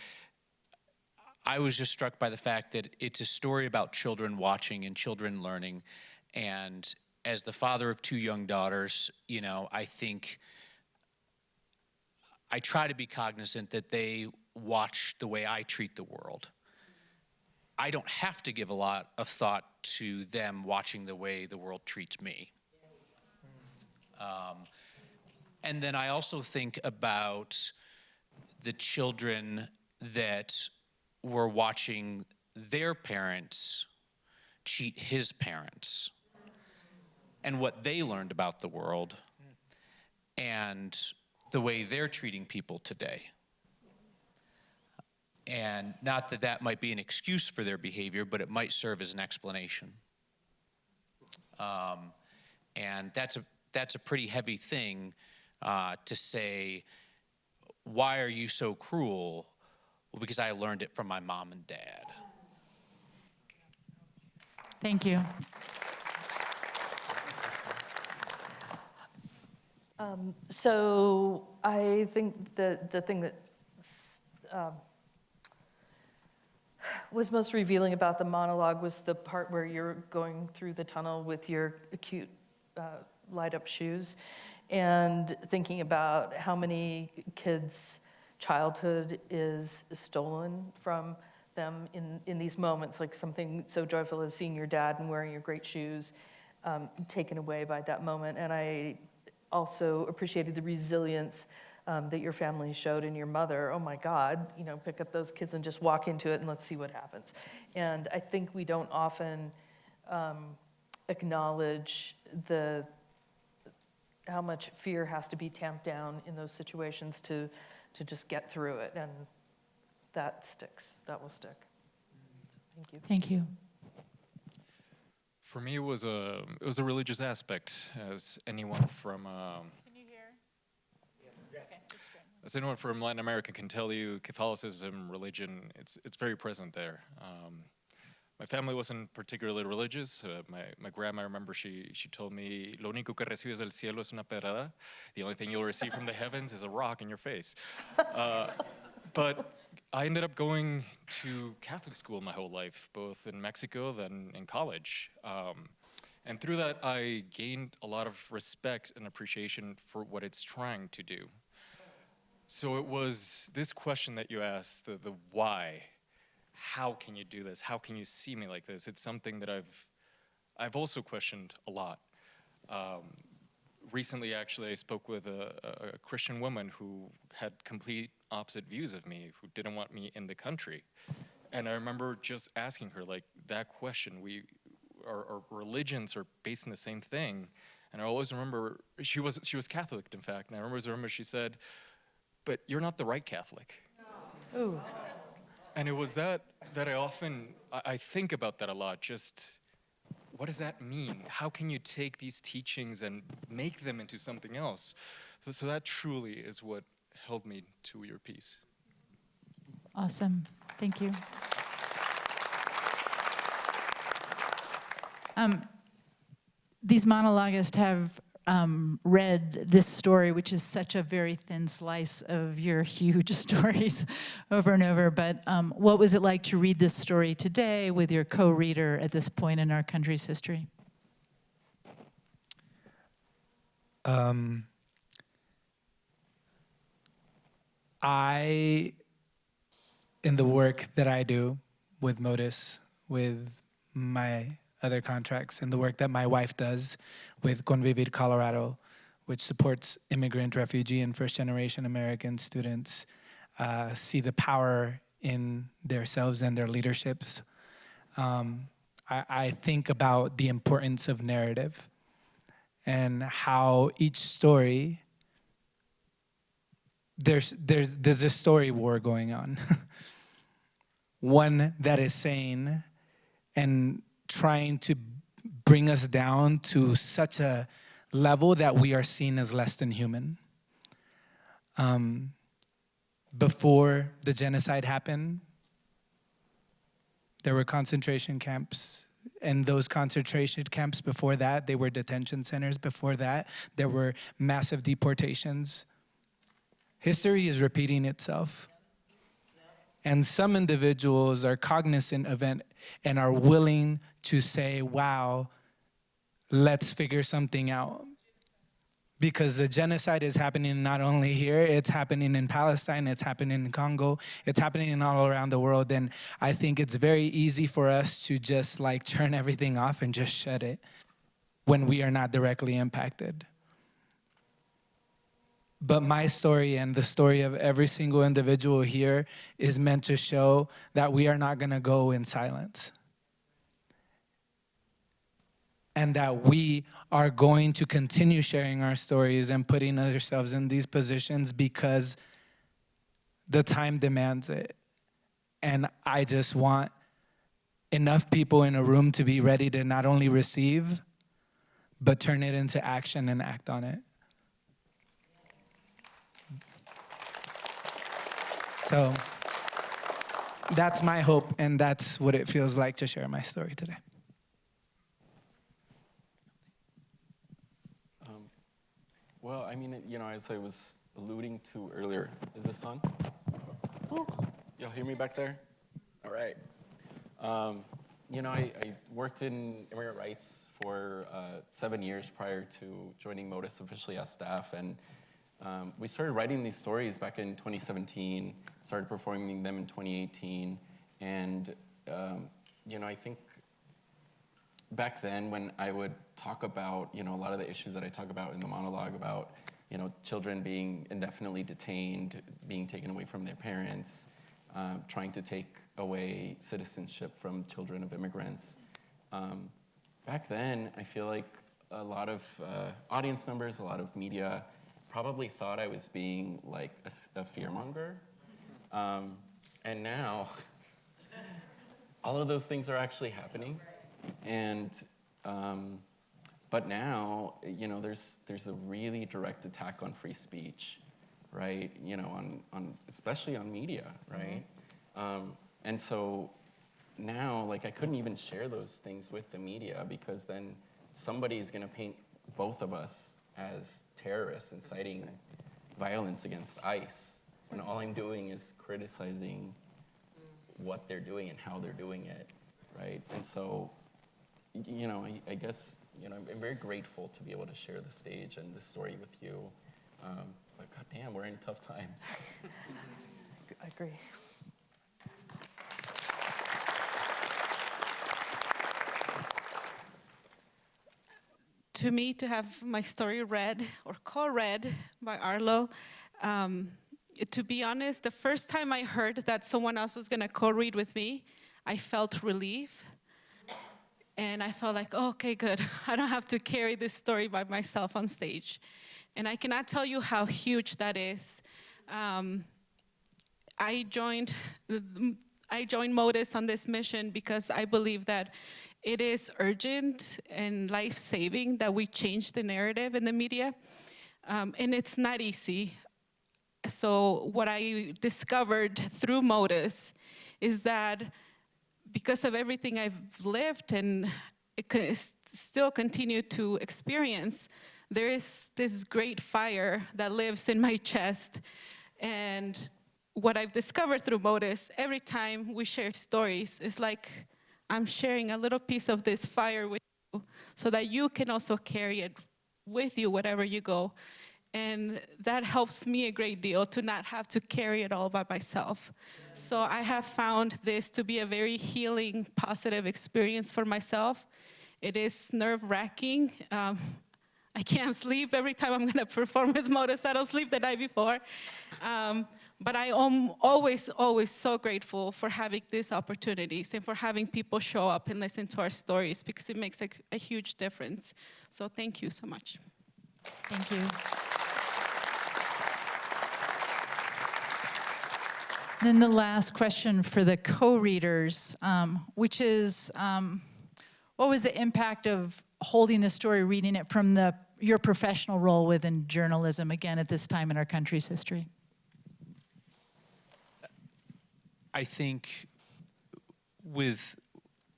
I was just struck by the fact that it's a story about children watching and children learning. And as the father of 2 young daughters, you know, I think I try to be cognizant that they watch the way I treat the world. I don't have to give a lot of thought to them watching the way the world treats me. And then I also think about the children that were watching their parents cheat his parents and what they learned about the world and the way they're treating people today. And not that that might be an excuse for their behavior, but it might serve as an explanation. And that's a pretty heavy thing to say, why are you so cruel? Well, because I learned it from my mom and dad. Thank you. So I think the thing that was most revealing about the monologue was the part where you're going through the tunnel with your cute light-up shoes and thinking about how many kids' childhood is stolen from them in these moments, like something so joyful as seeing your dad and wearing your great shoes taken away by that moment. And I also appreciated the resilience that your family showed in your mother. Oh my God, you know, pick up those kids and just walk into it and let's see what happens. And I think we don't often acknowledge how much fear has to be tamped down in those situations to just get through it, and that sticks. That will stick. Thank you. Thank you. For me, it was a religious aspect, as anyone from Can you hear? Okay, just straight. as anyone from Latin America can tell you, Catholicism, religion, it's very present there. My family wasn't particularly religious. My grandma, I remember she told me, "Lo único que recibes del cielo es una pedrada." The only thing you'll receive from the heavens is a rock in your face. But I ended up going to Catholic school my whole life, both in Mexico, then in college. And through that, I gained a lot of respect and appreciation for what it's trying to do. So it was this question that you asked, the why. How can you do this? How can you see me like this? It's something that I've also questioned a lot. Recently, actually, I spoke with a Christian woman who had complete opposite views of me, who didn't want me in the country. And I remember just asking her, like, that question. Our religions are based on the same thing. And I always remember, she was Catholic, in fact, and I remember she said, "But you're not the right Catholic." Ooh. And it was that I think about that a lot, just what does that mean? How can you take these teachings and make them into something else? So that truly is what held me to your piece. Awesome. Thank you. these monologists have read this story, which is such a very thin slice of your huge stories over and over. But what was it like to read this story today with your co-reader at this point in our country's history? In the work that I do with Motus, with my other contracts, and the work that my wife does with Convivir Colorado, which supports immigrant, refugee, and first-generation American students, see the power in themselves and their leaderships. I think about the importance of narrative and how each story, there's a story war going on. One that is sane and trying to bring us down to such a level that we are seen as less than human. Before the genocide happened, there were concentration camps, and those concentration camps before that, they were detention centers. Before that, there were massive deportations. History is repeating itself. And some individuals are cognizant of it and are willing to say, wow, let's figure something out. Because the genocide is happening not only here, it's happening in Palestine, it's happening in Congo, it's happening all around the world. And I think it's very easy for us to just like turn everything off and just shut it when we are not directly impacted. But my story and the story of every single individual here is meant to show that we are not gonna go in silence. And that we are going to continue sharing our stories and putting ourselves in these positions because the time demands it. And I just want enough people in a room to be ready to not only receive, but turn it into action and act on it. So that's my hope, and that's what it feels like to share my story today. Well, I mean, you know, as I was alluding to earlier, is this on? Oh, y'all hear me back there? All right. You know, I worked in immigrant rights for 7 years prior to joining Motus officially as staff, and we started writing these stories back in 2017, started performing them in 2018, and you know, I think back then when I would talk about, you know, a lot of the issues that I talk about in the monologue about, you know, children being indefinitely detained, being taken away from their parents, trying to take away citizenship from children of immigrants. Back then, I feel like a lot of audience members, a lot of media probably thought I was being like a fearmonger. And now, all of those things are actually happening. And, but now, you know, there's a really direct attack on free speech, right? You know, on especially on media, right? And so now, like, I couldn't even share those things with the media because then somebody's gonna paint both of us as terrorists inciting violence against ICE, when all I'm doing is criticizing what they're doing and how they're doing it, right? And so, you know, I guess, you know, I'm very grateful to be able to share the stage and this story with you. But goddamn, we're in tough times. I agree. To me, to have my story read or co-read by Arlo, to be honest, the first time I heard that someone else was gonna co-read with me, I felt relief. And I felt like, oh, okay, good. I don't have to carry this story by myself on stage. And I cannot tell you how huge that is. I joined Motus on this mission because I believe that it is urgent and life-saving that we change the narrative in the media. And it's not easy. So what I discovered through Motus is that because of everything I've lived and still continue to experience, there is this great fire that lives in my chest. And what I've discovered through Motus, every time we share stories, it's like I'm sharing a little piece of this fire with you so that you can also carry it with you wherever you go. And that helps me a great deal to not have to carry it all by myself. So I have found this to be a very healing, positive experience for myself. It is nerve-wracking. I can't sleep every time I'm gonna perform with Motus. I don't sleep the night before. But I am always, always so grateful for having these opportunities and for having people show up and listen to our stories, because it makes a huge difference. So thank you so much. Thank you. Then the last question for the co-readers, which is, what was the impact of holding the story, reading it from your professional role within journalism, again, at this time in our country's history? I think with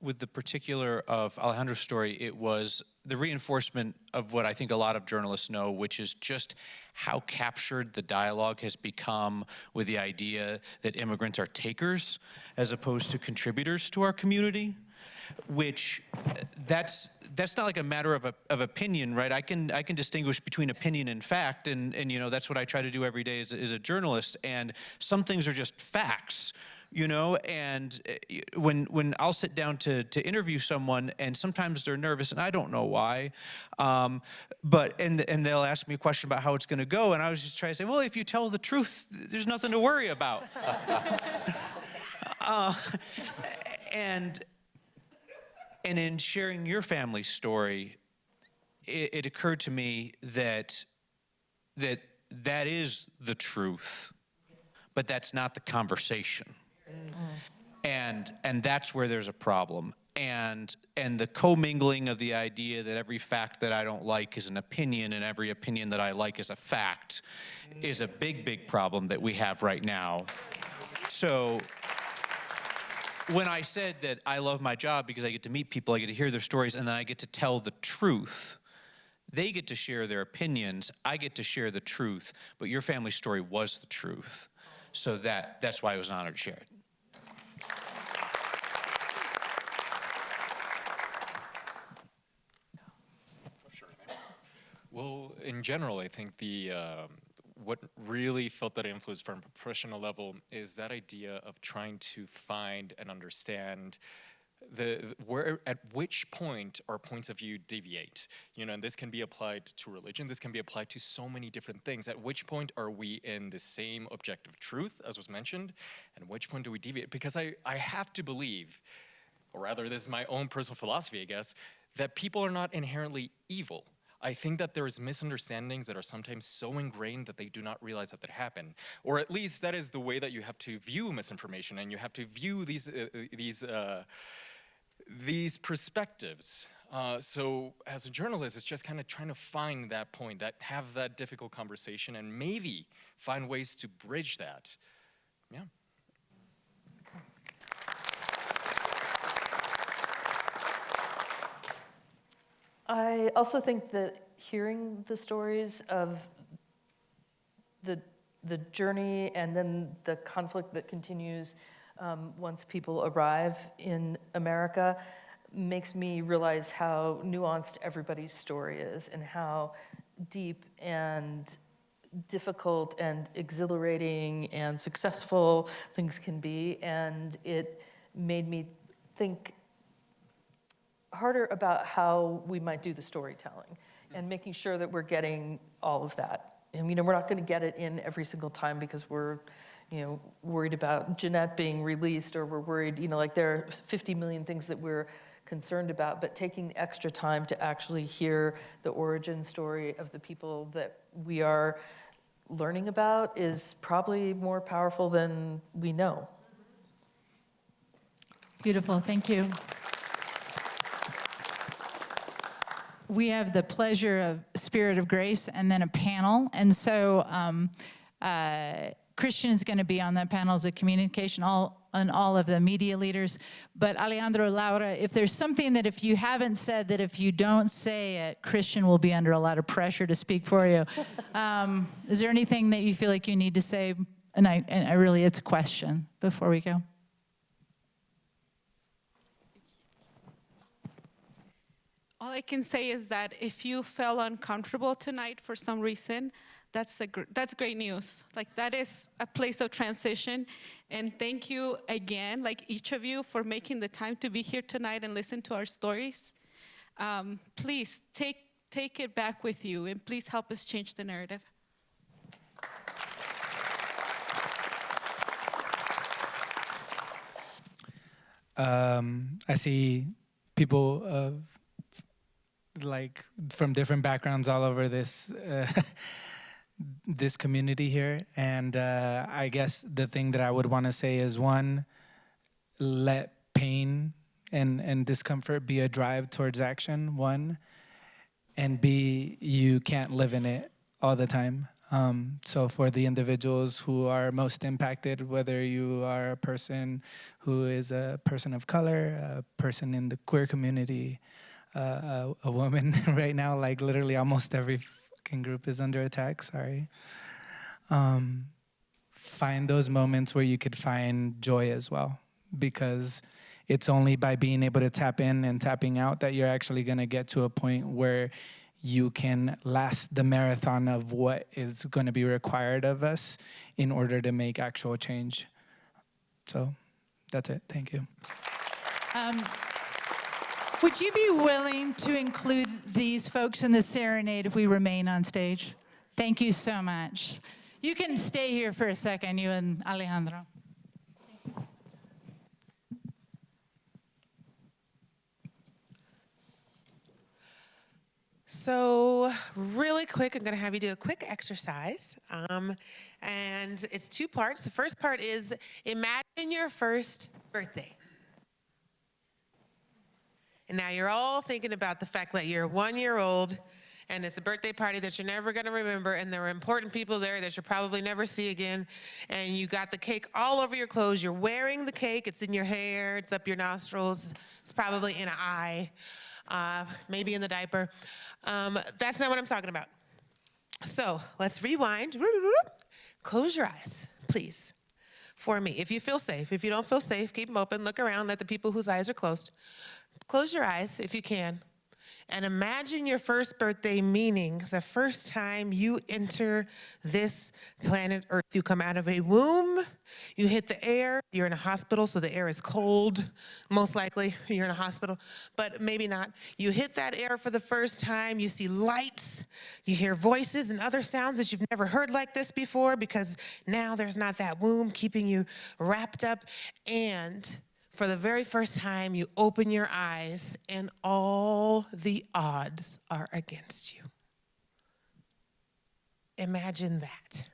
the particular of Alejandro's story, it was the reinforcement of what I think a lot of journalists know, which is just how captured the dialogue has become with the idea that immigrants are takers as opposed to contributors to our community, which that's not like a matter of opinion, right? I can distinguish between opinion and fact, and you know, that's what I try to do every day as a journalist, and some things are just facts. You know, and when I'll sit down to interview someone, and sometimes they're nervous, and I don't know why, but they'll ask me a question about how it's going to go, and I was just trying to say, well, if you tell the truth, there's nothing to worry about. And in sharing your family's story, it occurred to me that is the truth, but that's not the conversation. And that's where there's a problem. And the commingling of the idea that every fact that I don't like is an opinion and every opinion that I like is a fact is a big, big problem that we have right now. So when I said that I love my job because I get to meet people, I get to hear their stories, and then I get to tell the truth, they get to share their opinions, I get to share the truth, but your family story was the truth. So that's why I was honored to share it. Well, in general, I think what really felt that influence from a professional level is that idea of trying to find and understand at which point our points of view deviate. You know, and this can be applied to religion, this can be applied to so many different things. At which point are we in the same objective truth, as was mentioned, and at which point do we deviate? Because I have to believe, or rather this is my own personal philosophy, I guess, that people are not inherently evil. I think that there's misunderstandings that are sometimes so ingrained that they do not realize that they happen. Or at least that is the way that you have to view misinformation, and you have to view these perspectives. So as a journalist, it's just kind of trying to find that point, have that difficult conversation, and maybe find ways to bridge that. Yeah. I also think that hearing the stories of the journey and then the conflict that continues once people arrive in America makes me realize how nuanced everybody's story is and how deep and difficult and exhilarating and successful things can be. And it made me think harder about how we might do the storytelling and making sure that we're getting all of that. And, you know, we're not going to get it in every single time because we're, you know, worried about Jeanette being released, or we're worried, you know, like there are 50 million things that we're concerned about, but taking the extra time to actually hear the origin story of the people that we are learning about is probably more powerful than we know. Beautiful, thank you. We have the pleasure of Spirit of Grace and then a panel. And so Christian is going to be on that panel as a communication. All on all of the media leaders. But Alejandro, Laura, if there's something that if you haven't said, that if you don't say it, Christian will be under a lot of pressure to speak for you. Is there anything that you feel like you need to say? And I really, it's a question before we go. All I can say is that if you felt uncomfortable tonight for some reason, that's great news. Like, that is a place of transition. And thank you again, like each of you, for making the time to be here tonight and listen to our stories. Please take it back with you, and please help us change the narrative. I see people like from different backgrounds all over this this community here, and I guess the thing that I would want to say is, one, let pain and discomfort be a drive towards action, one, and B, you can't live in it all the time. So for the individuals who are most impacted, whether you are a person who is a person of color, a person in the queer community, a woman right now, like literally almost every fucking group is under attack, sorry. Find those moments where you could find joy as well, because it's only by being able to tap in and tapping out that you're actually gonna get to a point where you can last the marathon of what is gonna be required of us in order to make actual change. So that's it, thank you. Would you be willing to include these folks in the serenade if we remain on stage? Thank you so much. You can stay here for a second, you and Alejandro. So really quick, I'm gonna have you do a quick exercise. And it's two parts. The first part is imagine your first birthday. And now you're all thinking about the fact that you're 1 year old and it's a birthday party that you're never gonna remember, and there are important people there that you'll probably never see again, and you got the cake all over your clothes, you're wearing the cake, it's in your hair, it's up your nostrils, it's probably in an eye, maybe in the diaper. That's not what I'm talking about. So let's rewind. Close your eyes, please, for me. If you feel safe. If you don't feel safe, keep them open. Look around at the people whose eyes are closed. Close your eyes if you can. And imagine your first birthday, meaning the first time you enter this planet Earth. You come out of a womb, you hit the air, you're in a hospital, so the air is cold, most likely you're in a hospital, but maybe not. You hit that air for the first time, you see lights, you hear voices and other sounds that you've never heard like this before, because now there's not that womb keeping you wrapped up, and for the very first time, you open your eyes and all the odds are against you. Imagine that.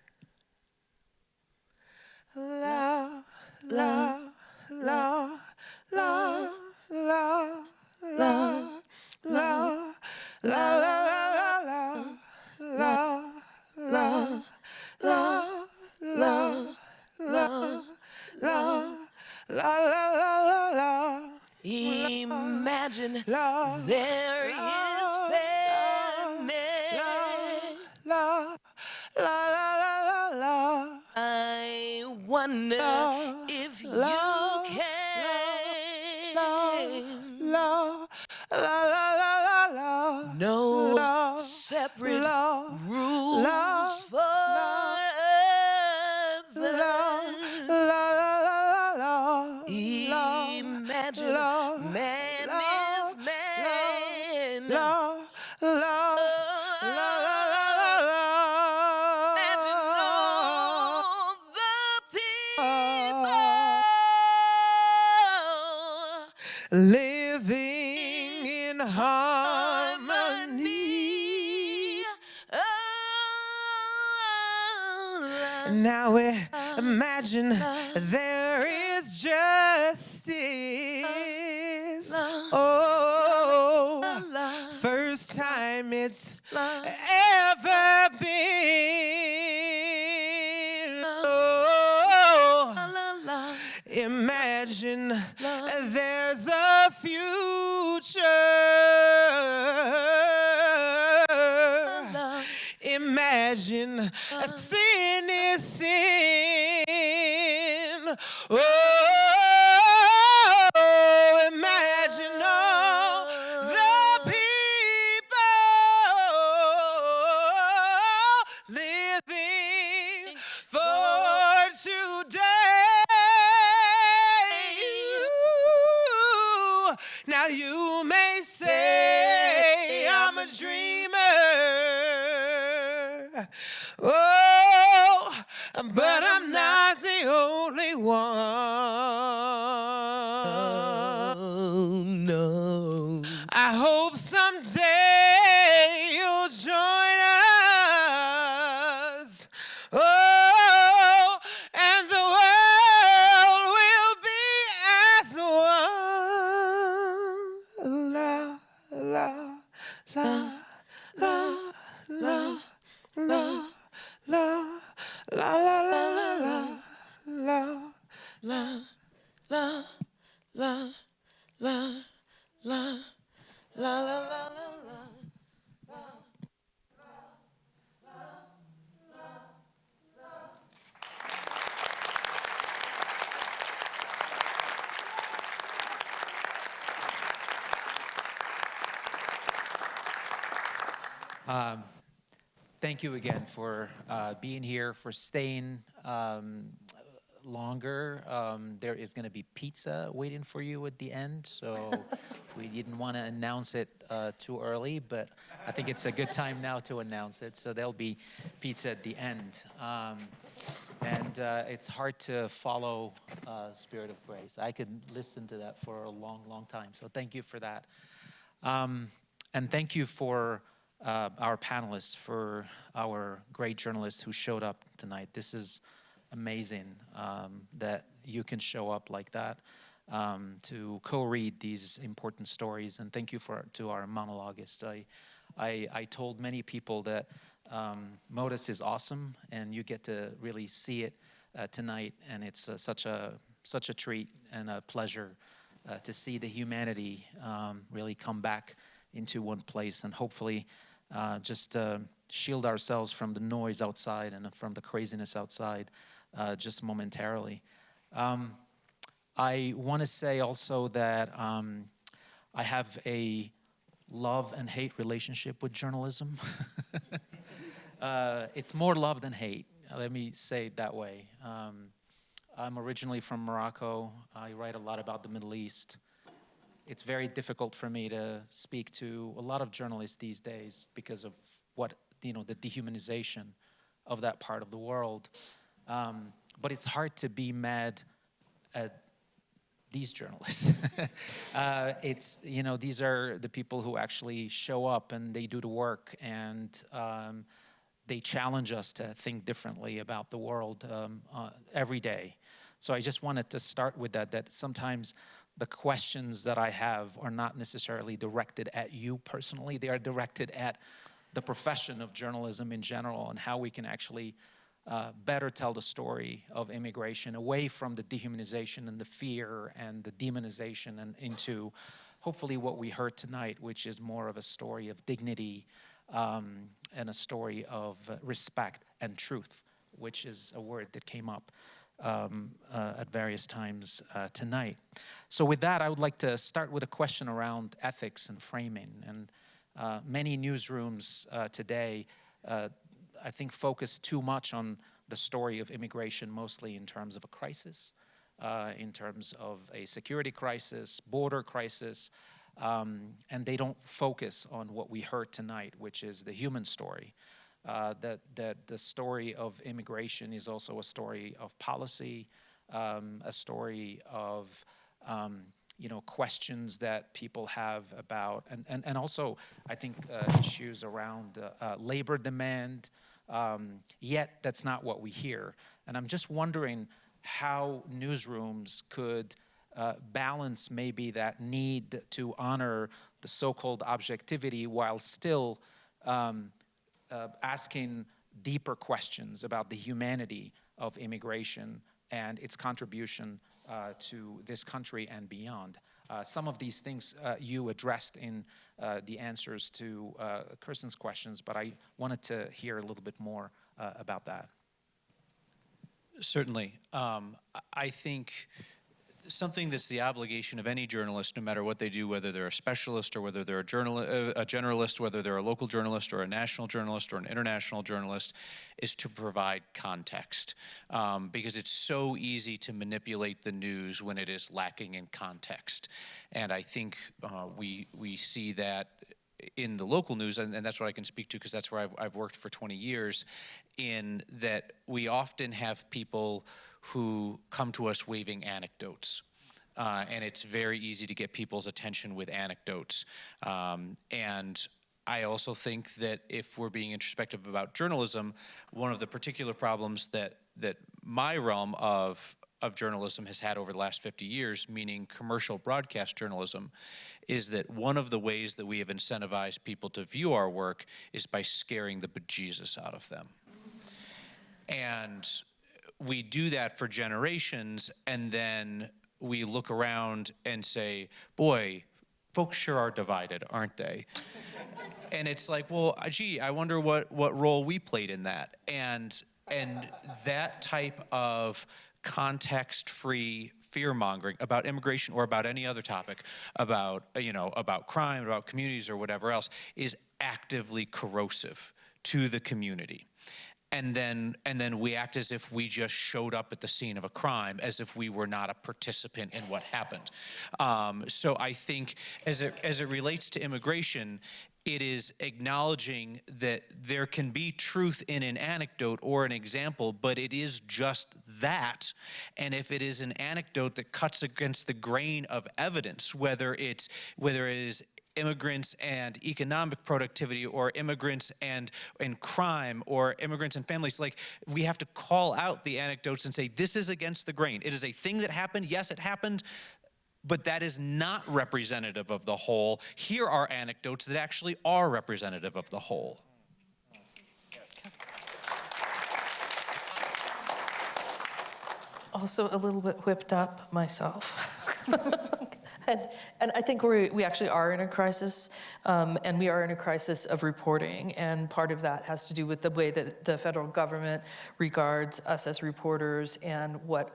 La, la, la, la, la, la, la, la, la, la, la, la, la, la, la, la. La la la la la. Imagine la, there is fairness. La la la la la la. I wonder if you can. La la la la la la. No separate rules for imagine man is man. Imagine all the people living in harmony. Now imagine there is justice. Oh, first time it's ever been. Oh, imagine Imagine there's a future. Imagine sin is sin. Oh, imagine all the people living for today. Now you may say I'm a dreamer. Oh, but I'm not the only one. Oh, no. I hope someday you'll join us. Oh, and the world will be as one. La, la, la, la, la, la, la, la, la, la, la, la, la, la, la, la, la, la, la, la. Thank you again for being here, for staying longer. There is going to be pizza waiting for you at the end, so we didn't want to announce it too early, but I think it's a good time now to announce it. So there'll be pizza at the end. And it's hard to follow Spirit of Grace. I could listen to that for a long, long time, so thank you for that. And thank you for our panelists, for our great journalists who showed up tonight. This is amazing that you can show up like that to co-read these important stories. And thank you to our monologuists. I told many people that Motus is awesome, and you get to really see it tonight. And it's such a treat and a pleasure to see the humanity really come back into one place, and hopefully just shield ourselves from the noise outside and from the craziness outside just momentarily. I want to say also that I have a love and hate relationship with journalism. It's more love than hate, let me say it that way. I'm originally from Morocco. I write a lot about the Middle East. It's very difficult for me to speak to a lot of journalists these days because of what, the dehumanization of that part of the world. But it's hard to be mad at these journalists. These are the people who actually show up and they do the work, and they challenge us to think differently about the world every day. So I just wanted to start with that sometimes the questions that I have are not necessarily directed at you personally. They are directed at the profession of journalism in general, and how we can actually better tell the story of immigration away from the dehumanization and the fear and the demonization, and into hopefully what we heard tonight, which is more of a story of dignity and a story of respect and truth, which is a word that came up at various times tonight. So with that, I would like to start with a question around ethics and framing. And many newsrooms today, I think, focus too much on the story of immigration, mostly in terms of a crisis, in terms of a security crisis, border crisis, and they don't focus on what we heard tonight, which is the human story. That the story of immigration is also a story of policy, a story of questions that people have about, and also I think issues around labor demand. Yet that's not what we hear, and I'm just wondering how newsrooms could balance maybe that need to honor the so-called objectivity while still asking deeper questions about the humanity of immigration and its contribution to this country and beyond. Some of these things you addressed in the answers to Kirsten's questions, but I wanted to hear a little bit more about that. Certainly. I think something that's the obligation of any journalist, no matter what they do, whether they're a specialist or whether they're a generalist, whether they're a local journalist or a national journalist or an international journalist, is to provide context. Because it's so easy to manipulate the news when it is lacking in context. And I think we see that in the local news, and that's what I can speak to because that's where I've worked for 20 years, in that we often have people who come to us waving anecdotes. And it's very easy to get people's attention with anecdotes. And I also think that if we're being introspective about journalism, one of the particular problems that my realm of journalism has had over the last 50 years, meaning commercial broadcast journalism, is that one of the ways that we have incentivized people to view our work is by scaring the bejesus out of them. And we do that for generations, and then we look around and say, boy, folks sure are divided, aren't they? And it's like, well, gee, I wonder what role we played in that. And that type of context-free fear-mongering about immigration or about any other topic, about crime, about communities or whatever else, is actively corrosive to the community. And then we act as if we just showed up at the scene of a crime, as if we were not a participant in what happened. So I think as it relates to immigration, it is acknowledging that there can be truth in an anecdote or an example, but it is just that. And if it is an anecdote that cuts against the grain of evidence, whether it is immigrants and economic productivity, or immigrants and crime, or immigrants and families, like, we have to call out the anecdotes and say, this is against the grain. It is a thing that happened. Yes, it happened, but that is not representative of the whole. Here are anecdotes that actually are representative of the whole. Also a little bit whipped up myself. And I think we actually are in a crisis, and we are in a crisis of reporting, and part of that has to do with the way that the federal government regards us as reporters and what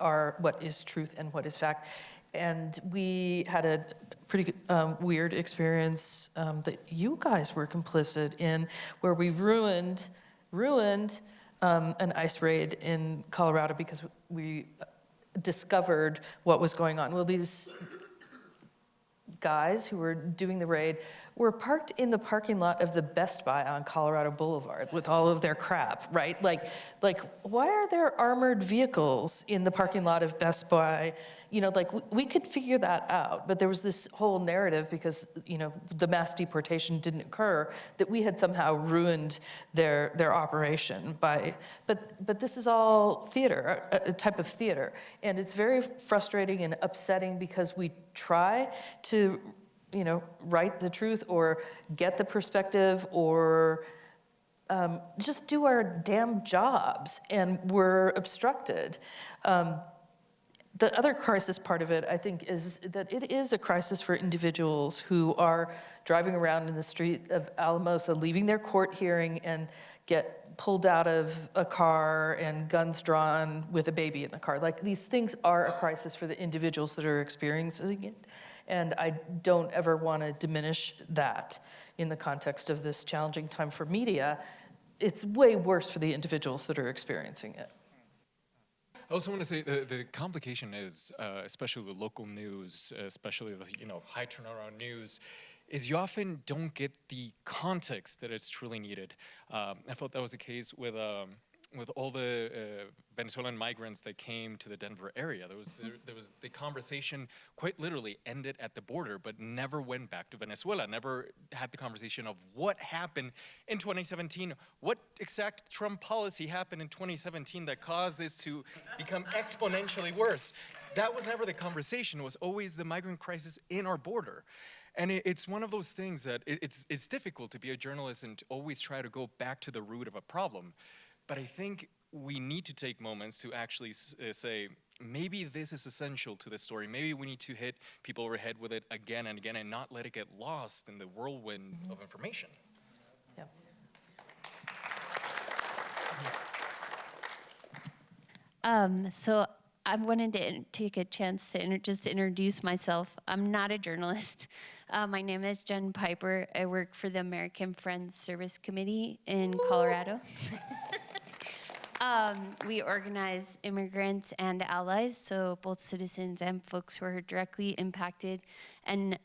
is truth and what is fact. And we had a pretty weird experience that you guys were complicit in, where we ruined an ICE raid in Colorado because we discovered what was going on. Well, these guys who were doing the raid were parked in the parking lot of the Best Buy on Colorado Boulevard with all of their crap, right? Like, why are there armored vehicles in the parking lot of Best Buy? You know, like, we could figure that out, but there was this whole narrative because, the mass deportation didn't occur, that we had somehow ruined their operation but this is all theater, a type of theater. And it's very frustrating and upsetting because we try to, write the truth or get the perspective or just do our damn jobs, and we're obstructed. The other crisis part of it, I think, is that it is a crisis for individuals who are driving around in the street of Alamosa, leaving their court hearing and get pulled out of a car and guns drawn with a baby in the car. Like, these things are a crisis for the individuals that are experiencing it. And I don't ever want to diminish that in the context of this challenging time for media. It's way worse for the individuals that are experiencing it. I also want to say the complication is, especially with local news, especially with high turnaround news, is you often don't get the context that is truly needed. I felt that was the case with all the Venezuelan migrants that came to the Denver area. There was the conversation quite literally ended at the border, but never went back to Venezuela, never had the conversation of what happened in 2017, what exact Trump policy happened in 2017 that caused this to become exponentially worse. That was never the conversation. It was always the migrant crisis in our border. And it's one of those things that it's difficult to be a journalist and to always try to go back to the root of a problem. But I think we need to take moments to actually say, maybe this is essential to the story. Maybe we need to hit people over the head with it again and again and not let it get lost in the whirlwind of information. So I wanted to take a chance to just introduce myself. I'm not a journalist. My name is Jen Piper. I work for the American Friends Service Committee in Colorado. We organize immigrants and allies, so both citizens and folks who are directly impacted. And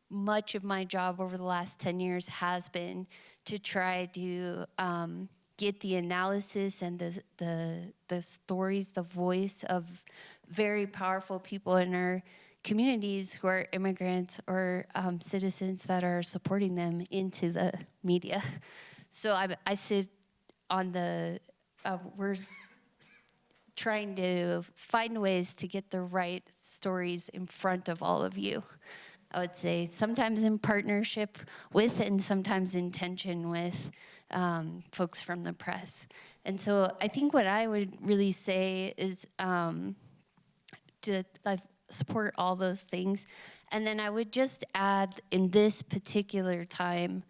much of my job over the last 10 years has been to try to get the analysis and the stories, the voice of very powerful people in our communities who are immigrants or citizens that are supporting them into the media. So I sit on the, we're trying to find ways to get the right stories in front of all of you. I would say sometimes in partnership with and sometimes in tension with folks from the press. And so I think what I would really say is to support all those things. And then I would just add in this particular time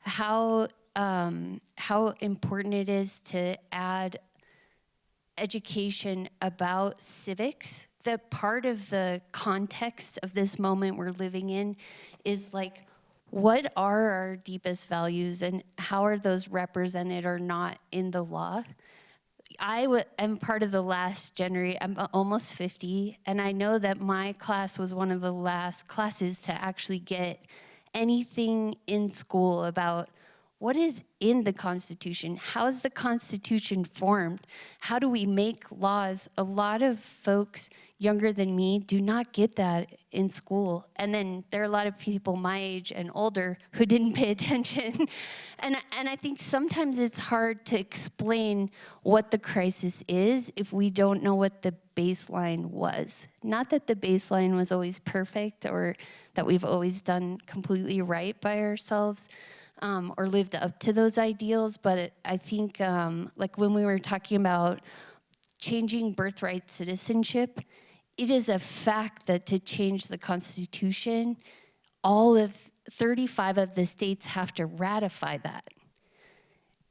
how important it is to add education about civics. That part of the context of this moment we're living in is like, what are our deepest values and how are those represented or not in the law? I am part of the last generation. I'm almost 50, and I know that my class was one of the last classes to actually get anything in school about what is in the Constitution? How is the Constitution formed? How do we make laws? A lot of folks younger than me do not get that in school. And then there are a lot of people my age and older who didn't pay attention. And I think sometimes it's hard to explain what the crisis is if we don't know what the baseline was. Not that the baseline was always perfect or that we've always done completely right by ourselves, or lived up to those ideals, but I think like when we were talking about changing birthright citizenship, it is a fact that to change the Constitution, all of 35 of the states have to ratify that.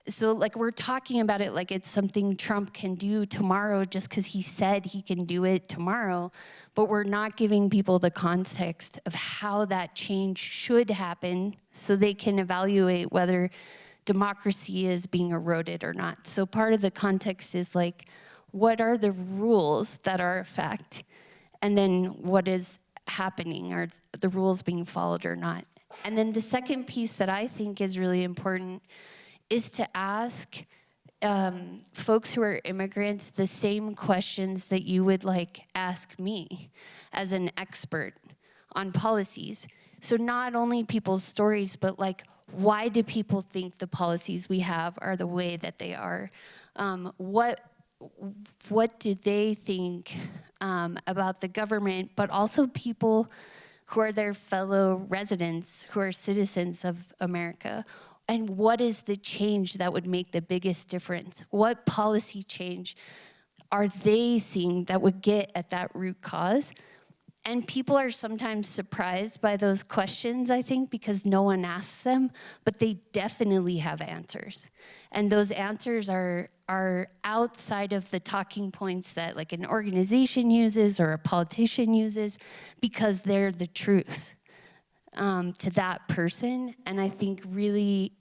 So like we're talking about it like it's something Trump can do tomorrow just because he said he can do it tomorrow, but we're not giving people the context of how that change should happen so they can evaluate whether democracy is being eroded or not. So part of the context is like, what are the rules that are a fact? And then what is happening? Are the rules being followed or not? And then the second piece that I think is really important is to ask folks who are immigrants the same questions that you would like ask me as an expert on policies. So not only people's stories, but like, why do people think the policies we have are the way that they are? What do they think about the government, but also people who are their fellow residents, who are citizens of America? And what is the change that would make the biggest difference? What policy change are they seeing that would get at that root cause? And people are sometimes surprised by those questions, I think, because no one asks them, but they definitely have answers. And those answers are outside of the talking points that like an organization uses or a politician uses, because they're the truth to that person. And I think really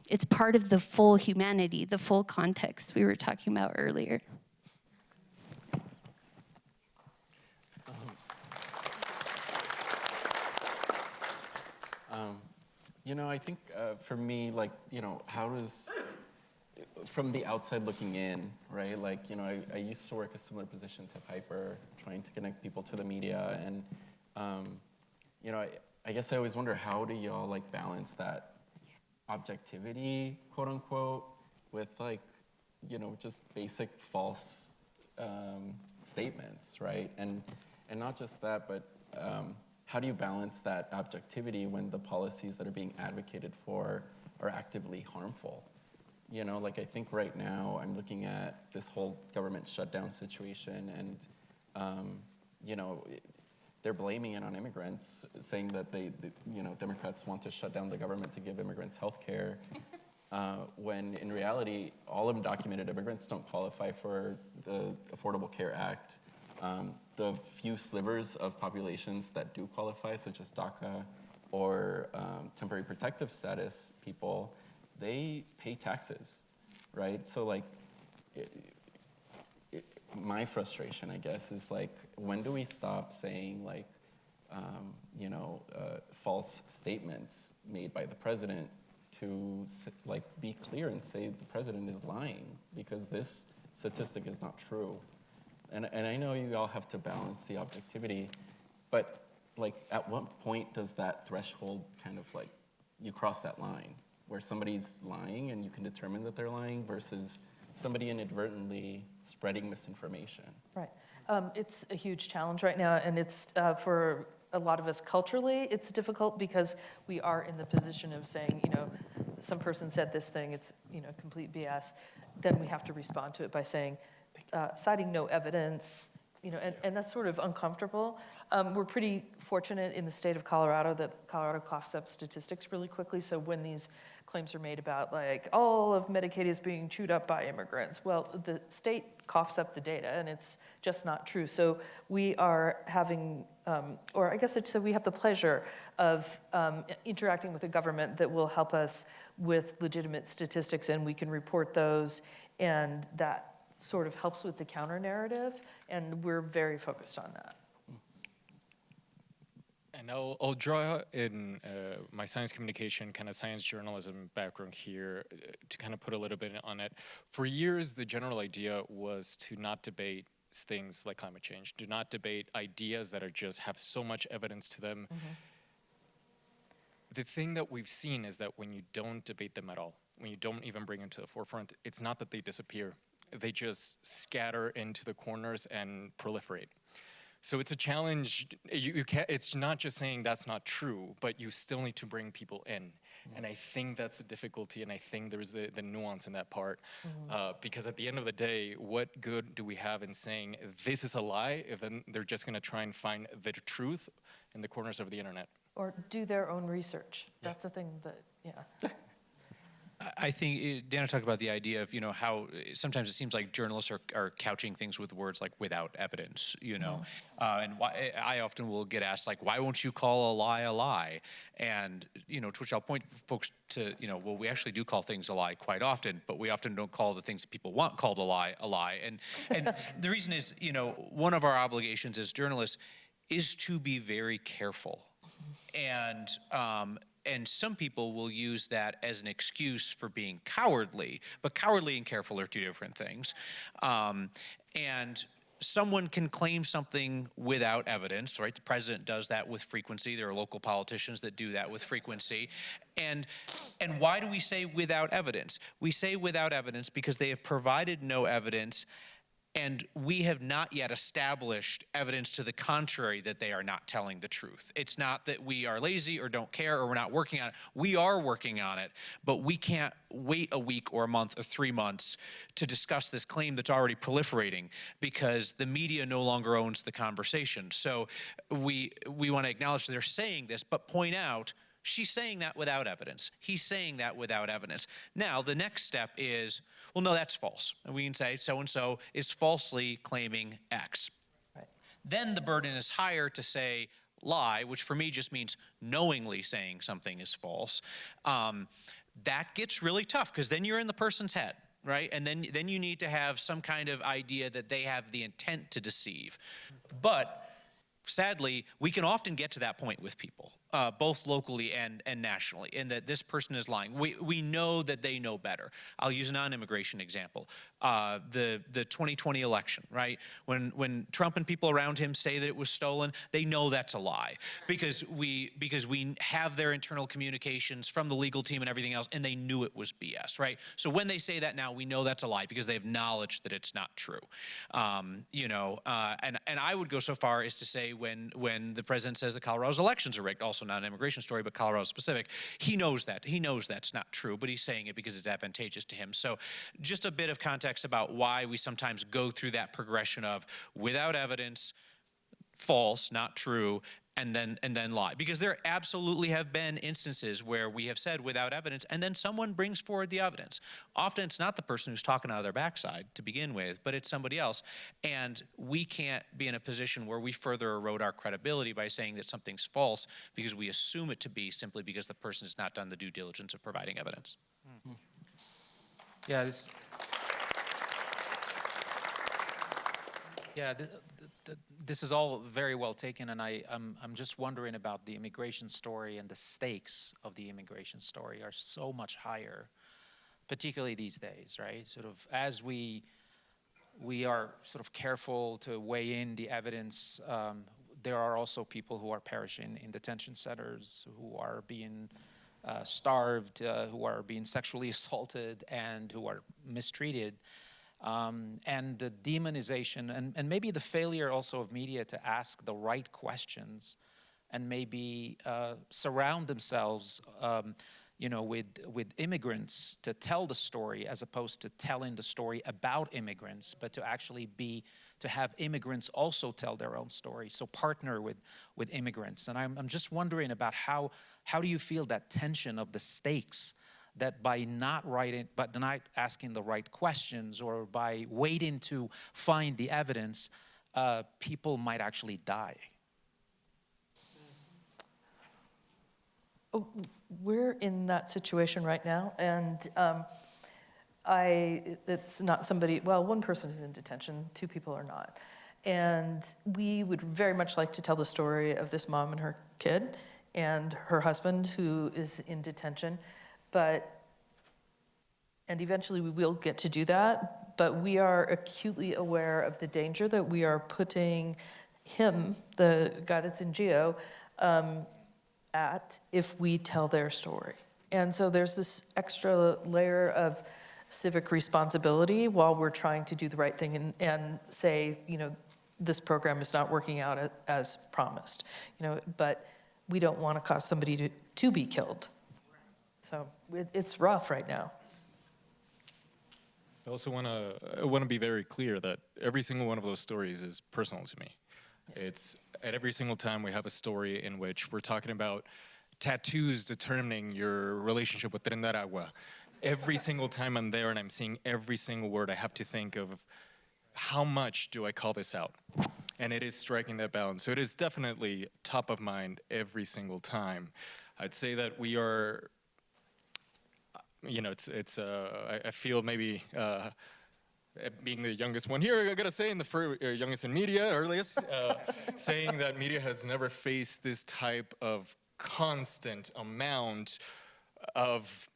it's part of the full humanity, the full context we were talking about earlier. You know, I think for me, like, you know, how does, from the outside looking in, right? Like, you know, I used to work a similar position to Piper, trying to connect people to the media. And, you know, I guess I always wonder, how do y'all like balance that objectivity, quote unquote, with like, you know, just basic false statements, right? And not just that, but how do you balance that objectivity when the policies that are being advocated for are actively harmful? You know, like I think right now I'm looking at this whole government shutdown situation, and you know, they're blaming it on immigrants, saying that you know, Democrats want to shut down the government to give immigrants health care, when in reality, all undocumented immigrants don't qualify for the Affordable Care Act. The few slivers of populations that do qualify, such as DACA or temporary protective status people, they pay taxes, right? So like, my frustration, I guess, is like, when do we stop saying like, you know, false statements made by the president to like be clear and say the president is lying because this statistic is not true. And I know you all have to balance the objectivity, but like at what point does that threshold kind of like, you cross that line where somebody's lying and you can determine that they're lying versus somebody inadvertently spreading misinformation? Right. It's a huge challenge right now, and it's for a lot of us culturally, it's difficult because we are in the position of saying, you know, some person said this thing, it's, you know, complete BS. Then we have to respond to it by saying, citing no evidence, you know, and that's sort of uncomfortable. We're pretty fortunate in the state of Colorado that Colorado coughs up statistics really quickly. So when these claims are made about like all of Medicaid is being chewed up by immigrants, well, the state coughs up the data and it's just not true. So we are having, or I guess so we have the pleasure of interacting with a government that will help us with legitimate statistics, and we can report those, and that sort of helps with the counter narrative, and we're very focused on that. And I'll draw in my science communication, kind of science journalism background here to kind of put a little bit on it. For years, the general idea was to not debate things like climate change, do not debate ideas that are just have so much evidence to them. Mm-hmm. The thing that we've seen is that when you don't debate them at all, when you don't even bring them to the forefront, it's not that they disappear. They just scatter into the corners and proliferate. So it's a challenge. You can't, it's not just saying that's not true, but you still need to bring people in. Mm-hmm. And I think that's the difficulty, and I think there's the nuance in that part. Mm-hmm. Because at the end of the day, what good do we have in saying this is a lie if then they're just gonna try and find the truth in the corners of the internet? Or do their own research. Yeah. That's the thing that, yeah. I think Dana talked about the idea of, you know, how sometimes it seems like journalists are couching things with words like without evidence, you know. And I often will get asked, like, why won't you call a lie a lie? And, you know, to which I'll point folks to, you know, well, we actually do call things a lie quite often, but we often don't call the things that people want called a lie. And the reason is, you know, one of our obligations as journalists is to be very careful. And some people will use that as an excuse for being cowardly, but cowardly and careful are two different things. And someone can claim something without evidence, right? The president does that with frequency. There are local politicians that do that with frequency. And why do we say without evidence? We say without evidence because they have provided no evidence, and we have not yet established evidence to the contrary that they are not telling the truth. It's not that we are lazy or don't care or we're not working on it. We are working on it, but we can't wait a week or a month or 3 months to discuss this claim that's already proliferating because the media no longer owns the conversation. So we want to acknowledge that they're saying this, but point out, she's saying that without evidence. He's saying that without evidence. Now, the next step is, well, no, that's false. And we can say so-and-so is falsely claiming X. Right. Then the burden is higher to say lie, which for me just means knowingly saying something is false. That gets really tough because then you're in the person's head, right? And then you need to have some kind of idea that they have the intent to deceive. But sadly, we can often get to that point with people, both locally and nationally, in that this person is lying. We know that they know better. I'll use a non-immigration example. The 2020 election, right? When Trump and people around him say that it was stolen, they know that's a lie because we have their internal communications from the legal team and everything else, and they knew it was BS, right? So when they say that now, we know that's a lie because they have knowledge that it's not true. You know, and I would go so far as to say when the president says that Colorado's elections are rigged, I'll also not an immigration story, but Colorado specific. He knows that. He knows that's not true, but he's saying it because it's advantageous to him. So just a bit of context about why we sometimes go through that progression of without evidence, false, not true, and then lie. Because there absolutely have been instances where we have said without evidence, and then someone brings forward the evidence. Often it's not the person who's talking out of their backside to begin with, but it's somebody else. And we can't be in a position where we further erode our credibility by saying that something's false because we assume it to be simply because the person has not done the due diligence of providing evidence. Yeah, this is all very well taken, and I'm just wondering about the immigration story, and the stakes of the immigration story are so much higher, particularly these days, right? Sort of as we are sort of careful to weigh in the evidence, there are also people who are perishing in detention centers, who are being starved, who are being sexually assaulted, and who are mistreated. And the demonization, and maybe the failure also of media to ask the right questions, and maybe surround themselves, with immigrants to tell the story, as opposed to telling the story about immigrants, but to actually to have immigrants also tell their own story. So partner with immigrants. And I'm just wondering about how do you feel that tension of the stakes, that by not asking the right questions, or by waiting to find the evidence, people might actually die? We're in that situation right now, and it's not somebody, well, one person is in detention, 2 people are not. And we would very much like to tell the story of this mom and her kid and her husband who is in detention. And eventually we will get to do that, but we are acutely aware of the danger that we are putting him, the guy that's in Geo, at if we tell their story. And so there's this extra layer of civic responsibility while we're trying to do the right thing and say, this program is not working out as promised, but we don't want to cause somebody to be killed. So it's rough right now. I also want to be very clear that every single one of those stories is personal to me. It's at every single time we have a story in which we're talking about tattoos determining your relationship with Trinidad. Every single time I'm there and I'm seeing every single word, I have to think of how much do I call this out? And it is striking that balance. So it is definitely top of mind every single time. I'd say that we are, I feel maybe being the youngest one here, I gotta say, youngest in media, earliest, saying that media has never faced this type of constant amount of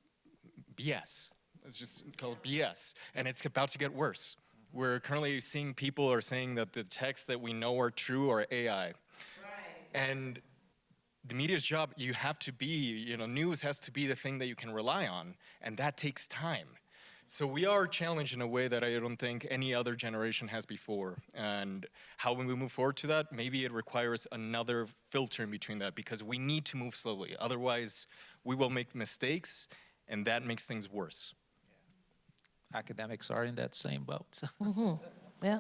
BS. Let's just call it BS. And it's about to get worse. We're currently seeing people are saying that the texts that we know are true are AI. Right. And the media's job, you have to be, news has to be the thing that you can rely on, and that takes time. So we are challenged in a way that I don't think any other generation has before. And how when we move forward to that, maybe it requires another filter in between that, because we need to move slowly. Otherwise, we will make mistakes, and that makes things worse. Academics are in that same boat. Mm-hmm. Yeah.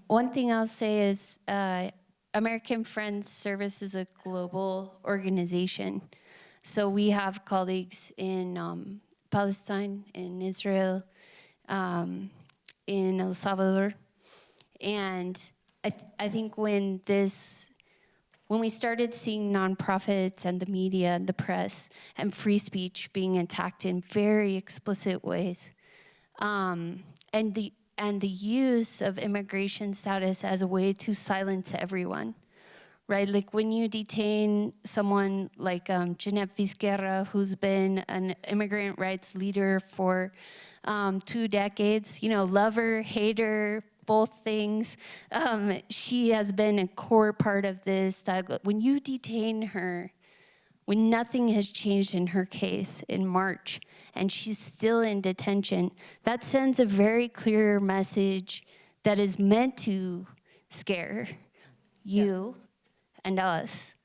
One thing I'll say is American Friends Service is a global organization. So we have colleagues in Palestine, in Israel, in El Salvador. And I think when we started seeing nonprofits and the media and the press and free speech being attacked in very explicit ways, and the use of immigration status as a way to silence everyone, right? Like when you detain someone like Jeanette Vizquerra, who's been an immigrant rights leader for 2 decades, lover, hater, both things. She has been a core part of this dialogue. When you detain her, when nothing has changed in her case in March, and she's still in detention, that sends a very clear message that is meant to scare you and us.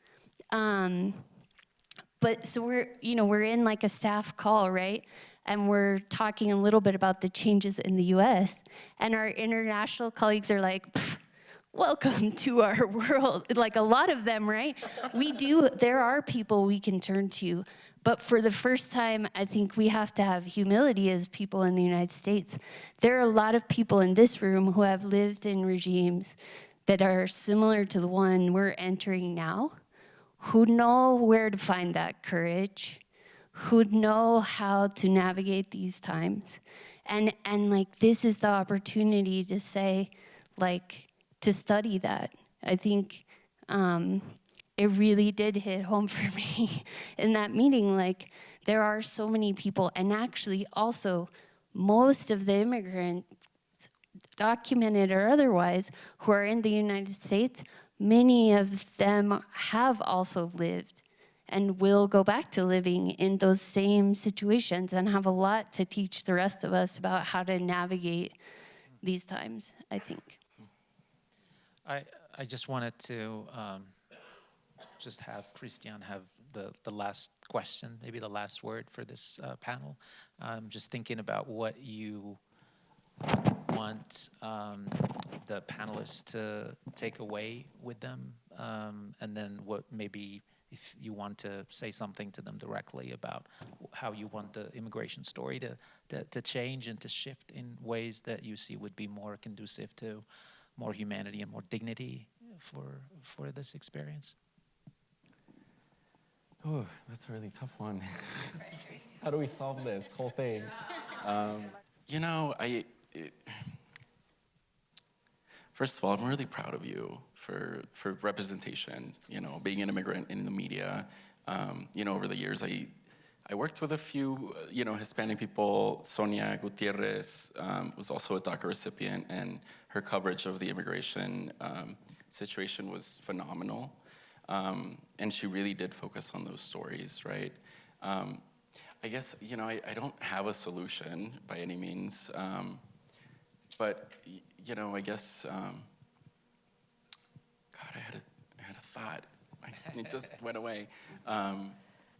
But so we're in like a staff call, right? And we're talking a little bit about the changes in the US. And our international colleagues are like, welcome to our world. Like a lot of them, right? There are people we can turn to. But for the first time, I think we have to have humility as people in the United States. There are a lot of people in this room who have lived in regimes that are similar to the one we're entering now, who know where to find that courage, who know how to navigate these times. And like, this is the opportunity to say, like, to study that. I think it really did hit home for me in that meeting. Like, there are so many people, and actually also most of the immigrants, documented or otherwise, who are in the United States, many of them have also lived and will go back to living in those same situations and have a lot to teach the rest of us about how to navigate these times, I think. I just wanted to just have Christian have the last question, maybe the last word for this panel. Just thinking about what you want the panelists to take away with them, and then what maybe if you want to say something to them directly about how you want the immigration story to change and to shift in ways that you see would be more conducive to more humanity and more dignity for this experience. Oh, that's a really tough one. How do we solve this whole thing? You know, first of all, I'm really proud of you for representation, you know, being an immigrant in the media. You know, over the years, I worked with a few, you know, Hispanic people. Sonia Gutierrez was also a DACA recipient, and her coverage of the immigration situation was phenomenal. And she really did focus on those stories, right? I guess, you know, I don't have a solution by any means, but, you know, I guess, God, I had a thought. It just went away.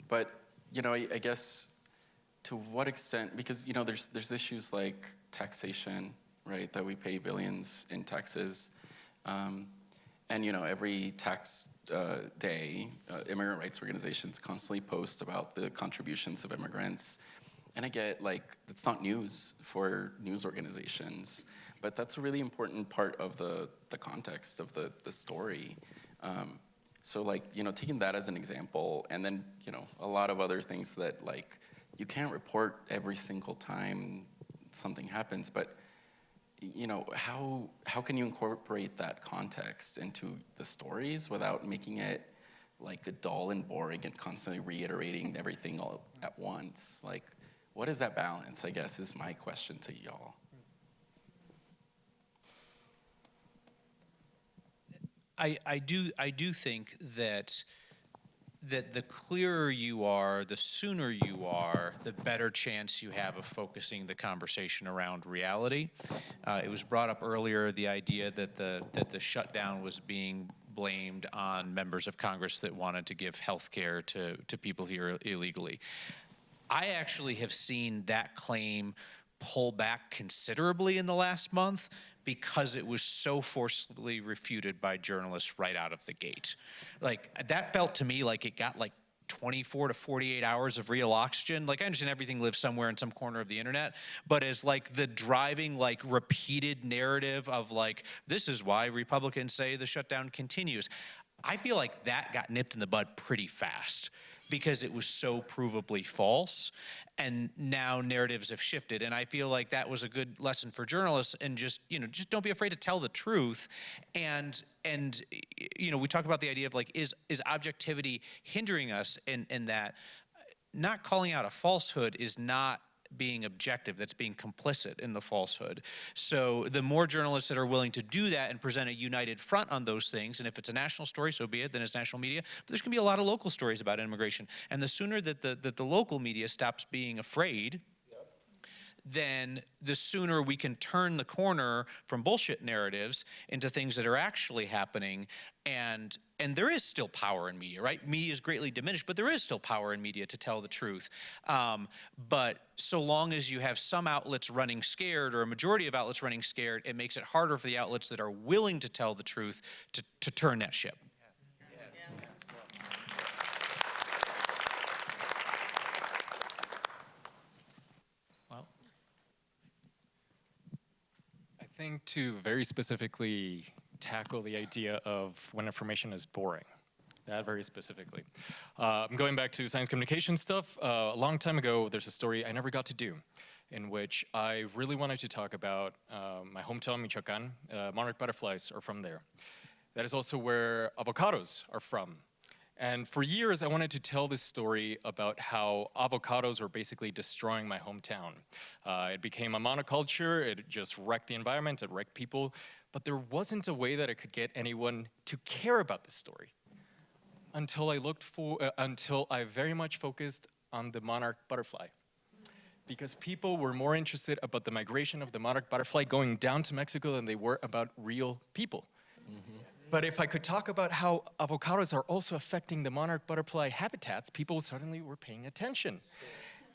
But, you know, I guess to what extent, because, you know, there's issues like taxation, right, that we pay billions in taxes. And, you know, every tax day, immigrant rights organizations constantly post about the contributions of immigrants. And I get, like, it's not news for news organizations, but that's a really important part of the context of the story. So, like, you know, taking that as an example, and then, you know, a lot of other things that, like, you can't report every single time something happens, but, you know, how can you incorporate that context into the stories without making it like a dull and boring and constantly reiterating everything all at once? Like, what is that balance, I guess, is my question to y'all. I do think that the clearer you are, the sooner you are, the better chance you have of focusing the conversation around reality. It was brought up earlier, the idea that the shutdown was being blamed on members of Congress that wanted to give health care to people here illegally. I actually have seen that claim pull back considerably in the last month because it was so forcibly refuted by journalists right out of the gate. Like, that felt to me like it got like 24 to 48 hours of real oxygen. Like, I understand everything lives somewhere in some corner of the internet, but as like the driving, like, repeated narrative of like, this is why Republicans say the shutdown continues. I feel like that got nipped in the bud pretty fast because it was so provably false, and now narratives have shifted. And I feel like that was a good lesson for journalists, and just, you know, just don't be afraid to tell the truth. And you know, we talk about the idea of like, is objectivity hindering us in that? Not calling out a falsehood is not being objective, that's being complicit in the falsehood. So the more journalists that are willing to do that and present a united front on those things, and if it's a national story, so be it, then it's national media, but there's gonna be a lot of local stories about immigration. And the sooner that the local media stops being afraid, then the sooner we can turn the corner from bullshit narratives into things that are actually happening. And there is still power in media, right? Media is greatly diminished, but there is still power in media to tell the truth. But so long as you have some outlets running scared, or a majority of outlets running scared, it makes it harder for the outlets that are willing to tell the truth to turn that ship. I think to very specifically tackle the idea of when information is boring. That very specifically. I'm going back to science communication stuff. A long time ago, there's a story I never got to do, in which I really wanted to talk about my hometown, Michoacan. Monarch butterflies are from there. That is also where avocados are from. And for years, I wanted to tell this story about how avocados were basically destroying my hometown. It became a monoculture, it just wrecked the environment, it wrecked people, but there wasn't a way that I could get anyone to care about this story until I very much focused on the monarch butterfly. Because people were more interested about the migration of the monarch butterfly going down to Mexico than they were about real people. But if I could talk about how avocados are also affecting the monarch butterfly habitats, people suddenly were paying attention.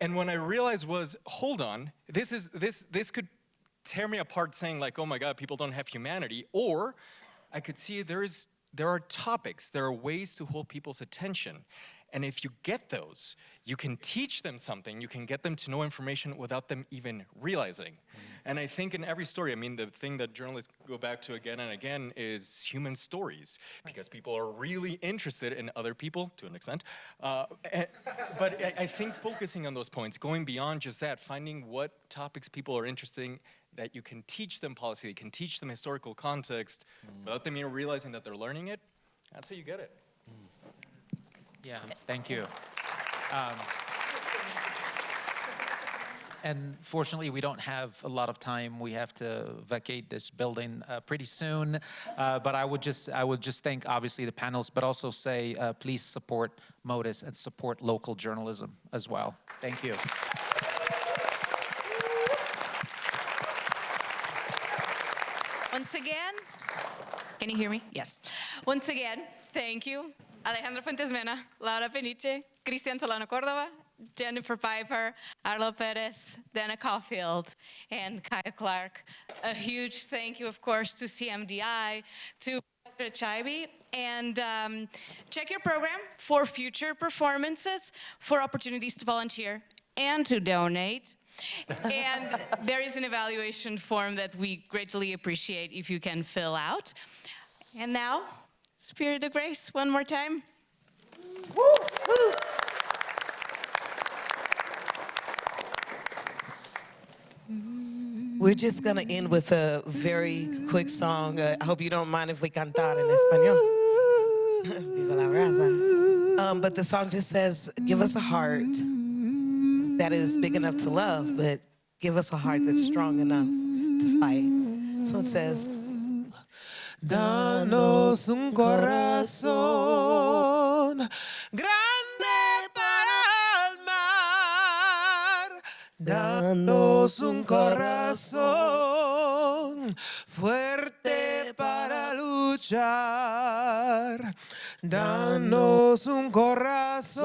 And when I realized was, hold on, this could tear me apart saying like, oh my God, people don't have humanity. Or I could see there are topics, there are ways to hold people's attention. And if you get those, you can teach them something, you can get them to know information without them even realizing. And I think in every story, I mean, the thing that journalists go back to again and again is human stories, because people are really interested in other people, to an extent. But I think focusing on those points, going beyond just that, finding what topics people are interested in, that you can teach them policy, you can teach them historical context, without them even realizing that they're learning it, that's how you get it. Yeah, thank you. And fortunately, we don't have a lot of time. We have to vacate this building pretty soon. But I would just thank, obviously, the panelists, but also say, please support Motus and support local journalism as well. Thank you. Once again, can you hear me? Yes. Once again, thank you. Alejandro Fuentes Mena, Laura Peniche, Cristian Solano Cordova, Jennifer Piper, Arlo Perez, Dana Caulfield, and Kyle Clark. A huge thank you, of course, to CMDI, to Professor Chaibi, and check your program for future performances, for opportunities to volunteer and to donate. And there is an evaluation form that we greatly appreciate if you can fill out. And now, Spirit of Grace, one more time. Woo! Woo! We're just going to end with a very quick song. I hope you don't mind if we cantar en español. Viva la raza. But the song just says, give us a heart that is big enough to love, but give us a heart that's strong enough to fight. So it says, danos un corazón grande para amar. Danos un corazón fuerte para luchar. Danos un corazón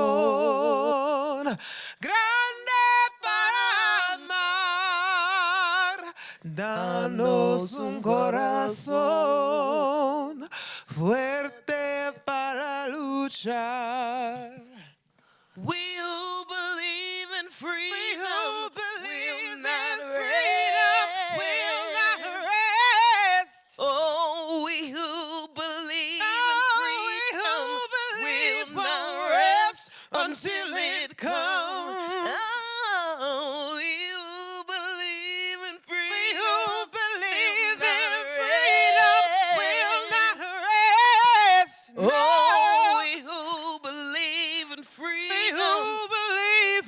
grande para amar. Danos un corazón fuerte para luchar. We who believe in freedom, We who believe will not in freedom will not rest. Oh, we who believe in freedom will not rest until it comes. Oh, we who believe in freedom will not rest. Oh, we who believe in freedom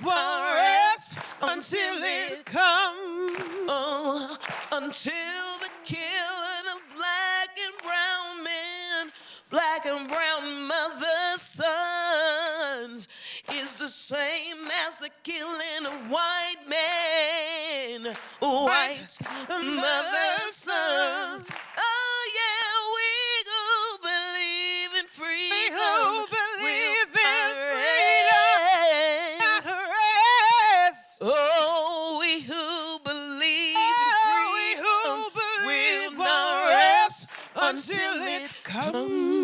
won't rest until it comes. Oh, until the killing of black and brown men, black and brown mothers' sons is the same as the killing of white men. right, mother, son. Oh yeah, we who believe in freedom. We who believe in freedom. Oh, we who believe in freedom. Will not rest until it comes.